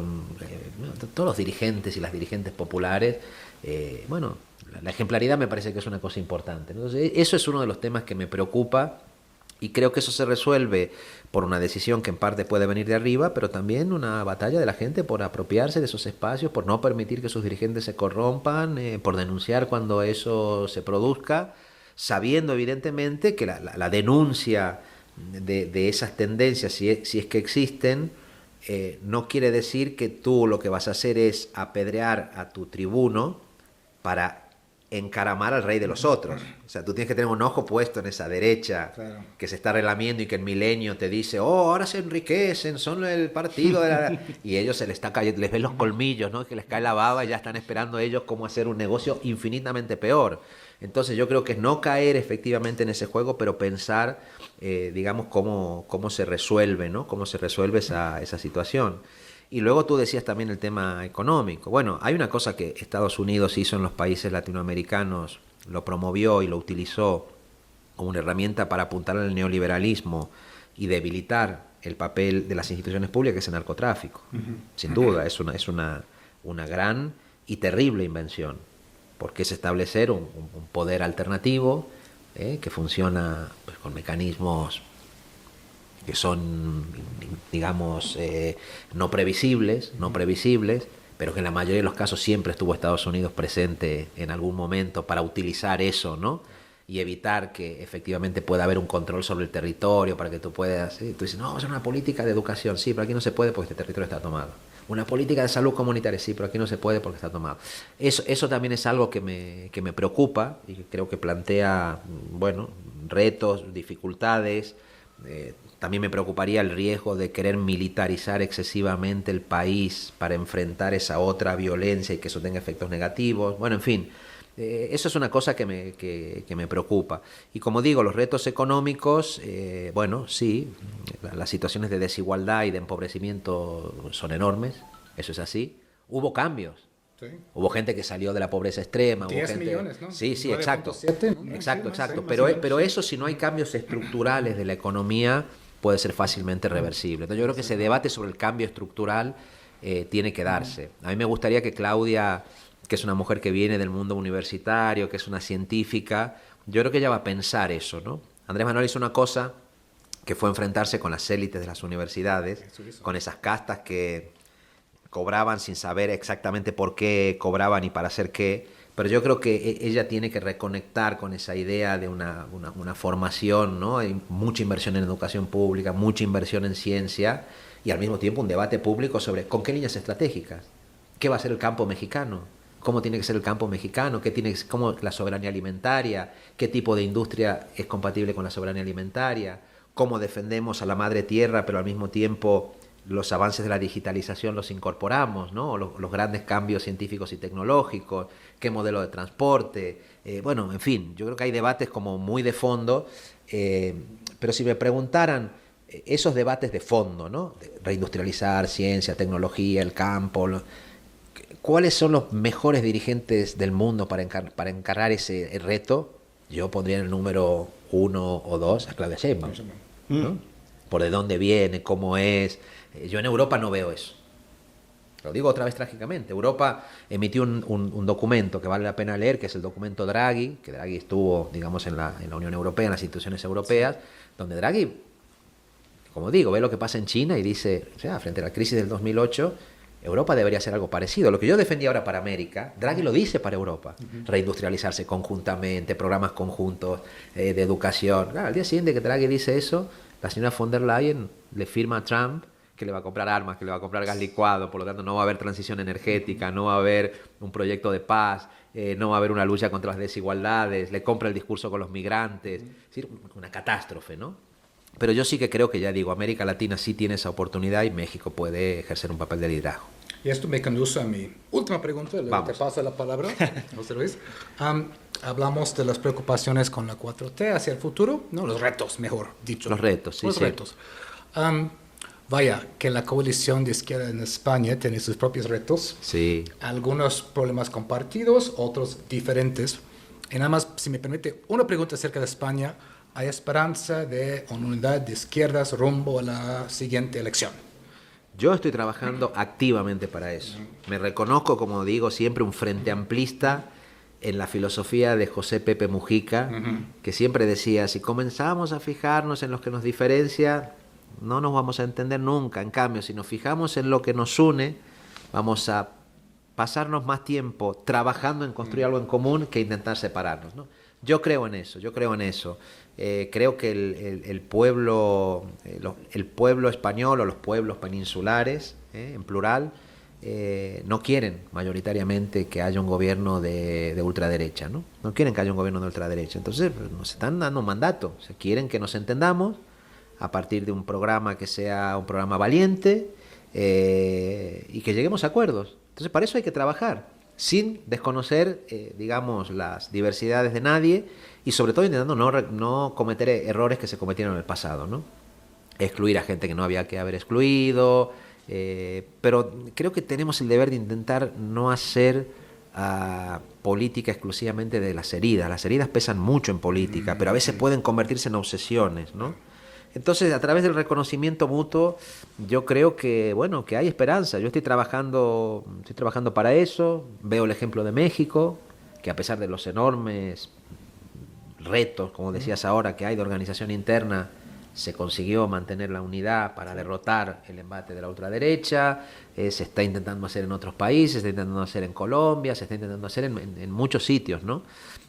todos los dirigentes y las dirigentes populares, la ejemplaridad me parece que es una cosa importante. Entonces, eso es uno de los temas que me preocupa y creo que eso se resuelve por una decisión que en parte puede venir de arriba, pero también una batalla de la gente por apropiarse de esos espacios, por no permitir que sus dirigentes se corrompan, por denunciar cuando eso se produzca, sabiendo evidentemente que la denuncia de esas tendencias, si es que existen, no quiere decir que tú lo que vas a hacer es apedrear a tu tribuno para encaramar al rey de los otros. O sea, tú tienes que tener un ojo puesto en esa derecha, claro, que se está relamiendo y que en Milenio te dice, ahora se enriquecen, son el partido de la... Y ellos se les está cayendo, les ven los colmillos, ¿no? Que les cae la baba y ya están esperando ellos cómo hacer un negocio infinitamente peor. Entonces yo creo que es no caer efectivamente en ese juego, pero pensar, digamos, cómo se resuelve, ¿no? Cómo se resuelve esa situación. Y luego tú decías también el tema económico. Bueno, hay una cosa que Estados Unidos hizo en los países latinoamericanos, lo promovió y lo utilizó como una herramienta para apuntar al neoliberalismo y debilitar el papel de las instituciones públicas, que es el narcotráfico. Sin duda, es una gran y terrible invención, porque es establecer un poder alternativo que funciona pues, con mecanismos que son, digamos, no previsibles, pero que en la mayoría de los casos siempre estuvo Estados Unidos presente en algún momento para utilizar eso, ¿no? Y evitar que efectivamente pueda haber un control sobre el territorio para que tú puedas... Tú dices, no, vamos a hacer una política de educación. Sí, pero aquí no se puede porque este territorio está tomado. Una política de salud comunitaria, sí, pero aquí no se puede porque está tomado. Eso también es algo que me preocupa y que creo que plantea, bueno, retos, dificultades. También me preocuparía el riesgo de querer militarizar excesivamente el país para enfrentar esa otra violencia y que eso tenga efectos negativos. Bueno, en fin, eso es una cosa que me preocupa. Y como digo, los retos económicos, bueno, sí, las situaciones de desigualdad y de empobrecimiento son enormes, eso es así. Hubo cambios. Sí. Hubo gente que salió de la pobreza extrema. 10 hubo gente... millones, ¿no? Sí, 9.7, ¿no? Exacto. Pero eso, si no hay cambios estructurales de la economía, puede ser fácilmente reversible. Entonces yo creo que ese debate sobre el cambio estructural tiene que darse. A mí me gustaría que Claudia, que es una mujer que viene del mundo universitario, que es una científica, yo creo que ella va a pensar eso, ¿no? Andrés Manuel hizo una cosa que fue enfrentarse con las élites de las universidades, con esas castas que cobraban sin saber exactamente por qué cobraban y para hacer qué, pero yo creo que ella tiene que reconectar con esa idea de una formación, ¿no? Hay mucha inversión en educación pública, mucha inversión en ciencia y al mismo tiempo un debate público sobre con qué líneas estratégicas, qué va a ser el campo mexicano, cómo tiene que ser el campo mexicano, cómo la soberanía alimentaria, qué tipo de industria es compatible con la soberanía alimentaria, cómo defendemos a la madre tierra, pero al mismo tiempo los avances de la digitalización los incorporamos, ¿no? Los grandes cambios científicos y tecnológicos, qué modelo de transporte, bueno, en fin, yo creo que hay debates como muy de fondo, pero si me preguntaran esos debates de fondo, ¿no? De reindustrializar, ciencia, tecnología, el campo, ¿cuáles son los mejores dirigentes del mundo para encarar ese reto? Yo pondría en el número 1 o 2 a Claudia Sheinbaum, ¿no? Por de dónde viene, cómo es. Yo en Europa no veo eso. Lo digo otra vez trágicamente. Europa emitió un documento que vale la pena leer, que es el documento Draghi, que Draghi estuvo, digamos, en la Unión Europea, en las instituciones europeas, donde Draghi, como digo, ve lo que pasa en China y dice, o sea, frente a la crisis del 2008, Europa debería hacer algo parecido. Lo que yo defendí ahora para América, Draghi lo dice para Europa. Reindustrializarse conjuntamente, programas conjuntos de educación. Claro, al día siguiente que Draghi dice eso, la señora von der Leyen le firma a Trump que le va a comprar armas, que le va a comprar gas licuado, por lo tanto no va a haber transición energética, no va a haber un proyecto de paz, no va a haber una lucha contra las desigualdades, le compra el discurso con los migrantes. Es decir, una catástrofe, ¿no? Pero yo sí que creo que, ya digo, América Latina sí tiene esa oportunidad y México puede ejercer un papel de liderazgo. Y esto me conduce a mi última pregunta, luego te paso la palabra, José Luis. Hablamos de las preocupaciones con la 4T hacia el futuro, ¿no? Los retos, mejor dicho. Los retos, sí. Los retos. Vaya, que la coalición de izquierda en España tiene sus propios retos. Sí. Algunos problemas compartidos, otros diferentes. Y nada más, si me permite, una pregunta acerca de España. ¿Hay esperanza de una unidad de izquierdas rumbo a la siguiente elección? Yo estoy trabajando activamente para eso. Me reconozco, como digo, siempre un frente amplista en la filosofía de José Pepe Mujica, que siempre decía, si comenzamos a fijarnos en lo que nos diferencia, no nos vamos a entender nunca. En cambio, si nos fijamos en lo que nos une, vamos a pasarnos más tiempo trabajando en construir algo en común que intentar separarnos, ¿no? Yo creo en eso, creo que el pueblo español o los pueblos peninsulares, en plural, no quieren mayoritariamente que haya un gobierno de ultraderecha, ¿no? No quieren que haya un gobierno de ultraderecha. Entonces, nos están dando un mandato. O sea, quieren que nos entendamos a partir de un programa que sea un programa valiente y que lleguemos a acuerdos. Entonces, para eso hay que trabajar, sin desconocer, digamos, las diversidades de nadie y sobre todo intentando no cometer errores que se cometieron en el pasado, ¿no? Excluir a gente que no había que haber excluido, pero creo que tenemos el deber de intentar no hacer política exclusivamente de las heridas. Las heridas pesan mucho en política, pero a veces pueden convertirse en obsesiones, ¿no? Entonces, a través del reconocimiento mutuo, yo creo que, bueno, que hay esperanza. Yo estoy trabajando para eso. Veo el ejemplo de México, que a pesar de los enormes retos, como decías ahora, que hay de organización interna, se consiguió mantener la unidad para derrotar el embate de la ultraderecha. Se está intentando hacer en otros países, se está intentando hacer en Colombia, se está intentando hacer en muchos sitios, ¿no?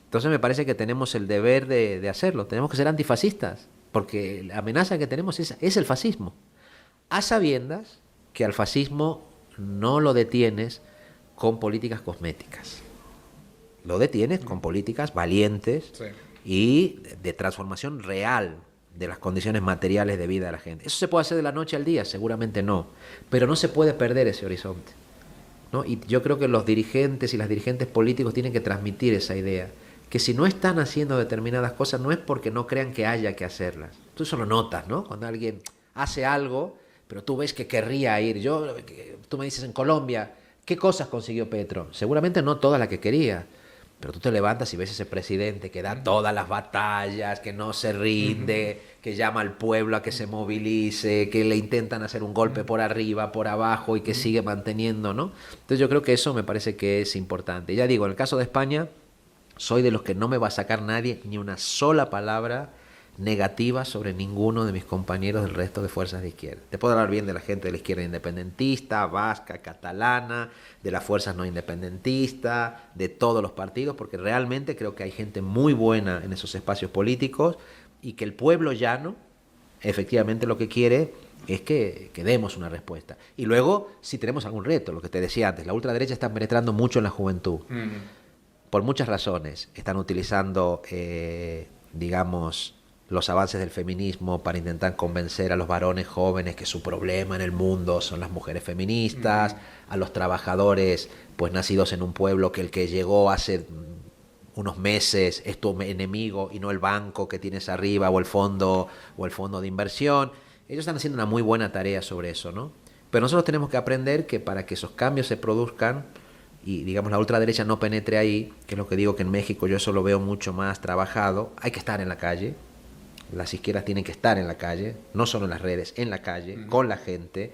Entonces me parece que tenemos el deber de hacerlo. Tenemos que ser antifascistas, porque la amenaza que tenemos es el fascismo. A sabiendas que al fascismo no lo detienes con políticas cosméticas. Lo detienes con políticas valientes y de transformación real de las condiciones materiales de vida de la gente. ¿Eso se puede hacer de la noche al día? Seguramente no. Pero no se puede perder ese horizonte, ¿no? Y yo creo que los dirigentes y las dirigentes políticos tienen que transmitir esa idea. Que si no están haciendo determinadas cosas no es porque no crean que haya que hacerlas. Tú eso lo notas, ¿no? Cuando alguien hace algo, pero tú ves que querría ir. Tú me dices en Colombia, ¿qué cosas consiguió Petro? Seguramente no todas las que quería, pero tú te levantas y ves ese presidente que da todas las batallas, que no se rinde, que llama al pueblo a que se movilice, que le intentan hacer un golpe por arriba, por abajo y que sigue manteniendo, ¿no? Entonces yo creo que eso me parece que es importante. Ya digo, en el caso de España, soy de los que no me va a sacar nadie ni una sola palabra negativa sobre ninguno de mis compañeros del resto de fuerzas de izquierda. Te puedo hablar bien de la gente de la izquierda independentista, vasca, catalana, de las fuerzas no independentistas, de todos los partidos, porque realmente creo que hay gente muy buena en esos espacios políticos y que el pueblo llano efectivamente lo que quiere es que demos una respuesta. Y luego, si tenemos algún reto, lo que te decía antes, la ultraderecha está penetrando mucho en la juventud. Por muchas razones. Están utilizando, digamos, los avances del feminismo para intentar convencer a los varones jóvenes que su problema en el mundo son las mujeres feministas, a los trabajadores pues nacidos en un pueblo que el que llegó hace unos meses es tu enemigo y no el banco que tienes arriba o el fondo de inversión. Ellos están haciendo una muy buena tarea sobre eso, ¿no? Pero nosotros tenemos que aprender que para que esos cambios se produzcan y, digamos, la ultraderecha no penetre ahí, que es lo que digo que en México yo eso lo veo mucho más trabajado, hay que estar en la calle. Las izquierdas tienen que estar en la calle, no solo en las redes, en la calle, con la gente,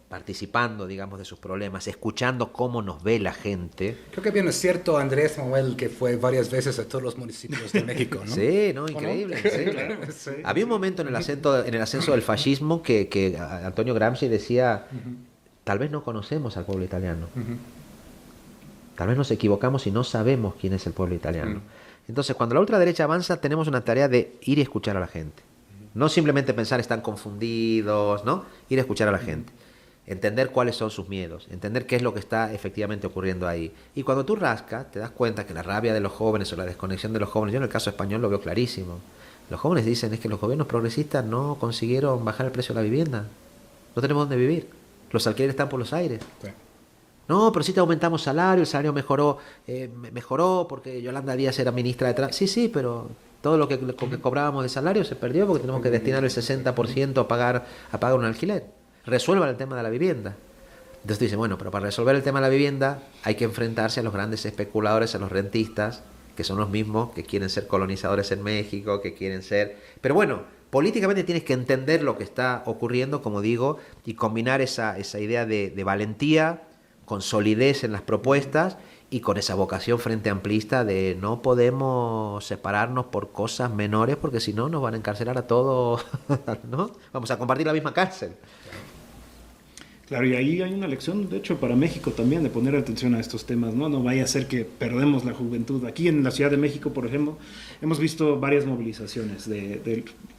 participando, digamos, de sus problemas, escuchando cómo nos ve la gente. Creo que bien es cierto Andrés Manuel, que fue varias veces a todos los municipios de México, ¿no? Sí, no, increíble. ¿No? Sí, claro. Sí. Había un momento en el ascenso del fascismo que Antonio Gramsci decía, tal vez no conocemos al pueblo italiano. Tal vez nos equivocamos y no sabemos quién es el pueblo italiano. Entonces, cuando la ultraderecha avanza, tenemos una tarea de ir y escuchar a la gente. No simplemente pensar están confundidos, ¿no? Ir a escuchar a la gente. Entender cuáles son sus miedos, entender qué es lo que está efectivamente ocurriendo ahí. Y cuando tú rascas, te das cuenta que la rabia de los jóvenes o la desconexión de los jóvenes, yo en el caso español lo veo clarísimo. Los jóvenes dicen es que los gobiernos progresistas no consiguieron bajar el precio de la vivienda. No tenemos dónde vivir. Los alquileres están por los aires. Sí. No, pero sí te aumentamos salario, el salario mejoró porque Yolanda Díaz era ministra de Trabajo. Sí, pero todo lo que cobrábamos de salario se perdió porque tenemos que destinar el 60% a pagar un alquiler. Resuelvan el tema de la vivienda. Entonces tú dices, bueno, pero para resolver el tema de la vivienda hay que enfrentarse a los grandes especuladores, a los rentistas, que son los mismos que quieren ser colonizadores en México, que quieren ser... Pero bueno, políticamente tienes que entender lo que está ocurriendo, como digo, y combinar esa idea de valentía, con solidez en las propuestas y con esa vocación frente amplista de no podemos separarnos por cosas menores porque si no nos van a encarcelar a todos, ¿no? Vamos a compartir la misma cárcel. Claro, y ahí hay una lección, de hecho, para México también, de poner atención a estos temas, ¿no? No vaya a ser que perdemos la juventud. Aquí en la Ciudad de México, por ejemplo, hemos visto varias movilizaciones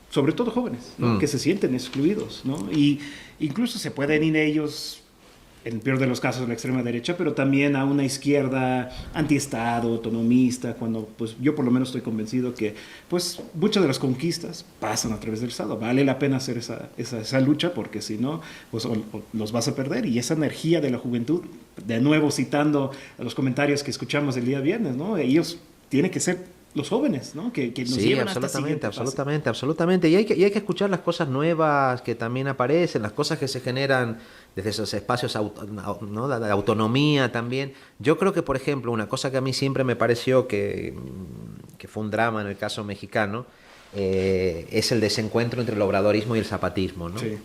sobre todo jóvenes, ¿no? Que se sienten excluidos, ¿no? Y incluso se pueden ir ellos, en el peor de los casos, a la extrema derecha, pero también a una izquierda antiestado, autonomista, cuando pues yo por lo menos estoy convencido que pues muchas de las conquistas pasan a través del Estado. Vale la pena hacer esa lucha porque si no, pues o los vas a perder. Y esa energía de la juventud, de nuevo citando los comentarios que escuchamos el día viernes, ¿no? Ellos tienen que ser los jóvenes, ¿no? Que nos llevan hasta absolutamente. Y hay que escuchar las cosas nuevas que también aparecen, las cosas que se generan desde esos espacios, ¿no? De autonomía también. Yo creo que, por ejemplo, una cosa que a mí siempre me pareció que fue un drama en el caso mexicano, es el desencuentro entre el obradorismo y el zapatismo, ¿no? Sí.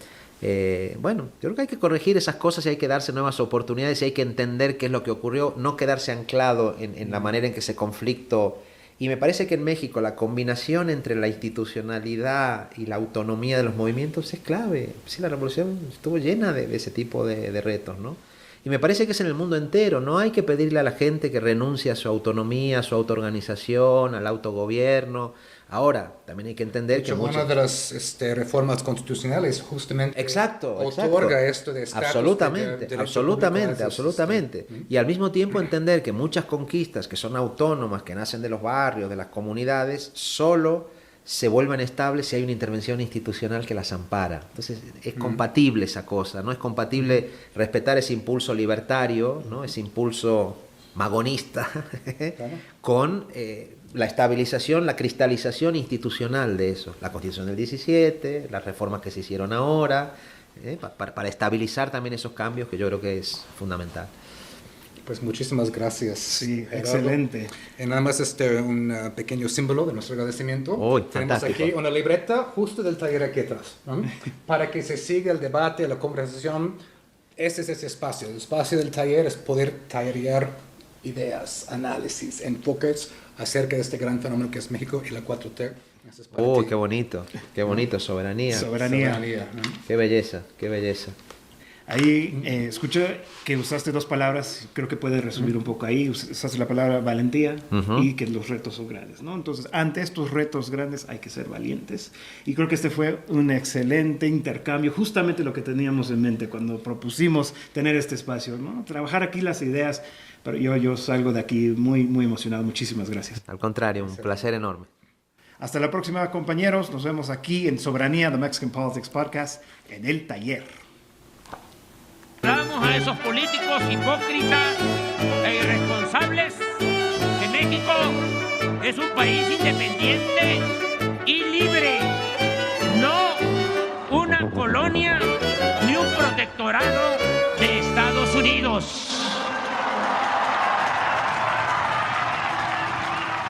Bueno, yo creo que hay que corregir esas cosas y hay que darse nuevas oportunidades y hay que entender qué es lo que ocurrió, no quedarse anclado en la manera en que ese conflicto... Y me parece que en México la combinación entre la institucionalidad y la autonomía de los movimientos es clave. Sí, la revolución estuvo llena de ese tipo de retos, ¿no? Y me parece que es en el mundo entero. No hay que pedirle a la gente que renuncie a su autonomía, a su autoorganización, al autogobierno. Ahora, también hay que entender que una de las reformas constitucionales justamente otorga esto de estatus absolutamente. Y al mismo tiempo entender que muchas conquistas que son autónomas, que nacen de los barrios, de las comunidades, solo se vuelven estables si hay una intervención institucional que las ampara. Entonces es compatible esa cosa, ¿no? Es compatible respetar ese impulso libertario, ¿no? Ese impulso magonista, claro, con la estabilización, la cristalización institucional de eso. La Constitución del 17, las reformas que se hicieron ahora, para estabilizar también esos cambios que yo creo que es fundamental. Pues muchísimas gracias. Sí, excelente. Y nada más un pequeño símbolo de nuestro agradecimiento. Tenemos fantástico. Aquí una libreta justo del taller aquí atrás, ¿no? Para que se siga el debate, la conversación. Ese es ese espacio. El espacio del taller es poder tallerear ideas, análisis, enfoques acerca de este gran fenómeno que es México y la 4T. Qué bonito, soberanía. ¿No? Qué belleza. Ahí escuché que usaste dos palabras, creo que puede resumir un poco ahí. Usaste la palabra valentía y que los retos son grandes, ¿no? Entonces, ante estos retos grandes hay que ser valientes. Y creo que este fue un excelente intercambio, justamente lo que teníamos en mente cuando propusimos tener este espacio, ¿no? Trabajar aquí las ideas, pero yo salgo de aquí muy, muy emocionado. Muchísimas gracias. Al contrario, un placer enorme. Hasta la próxima, compañeros. Nos vemos aquí en Soberanía, The Mexican Politics Podcast, en El Taller. Vamos a esos políticos hipócritas e irresponsables que México es un país independiente y libre, no una colonia ni un protectorado de Estados Unidos.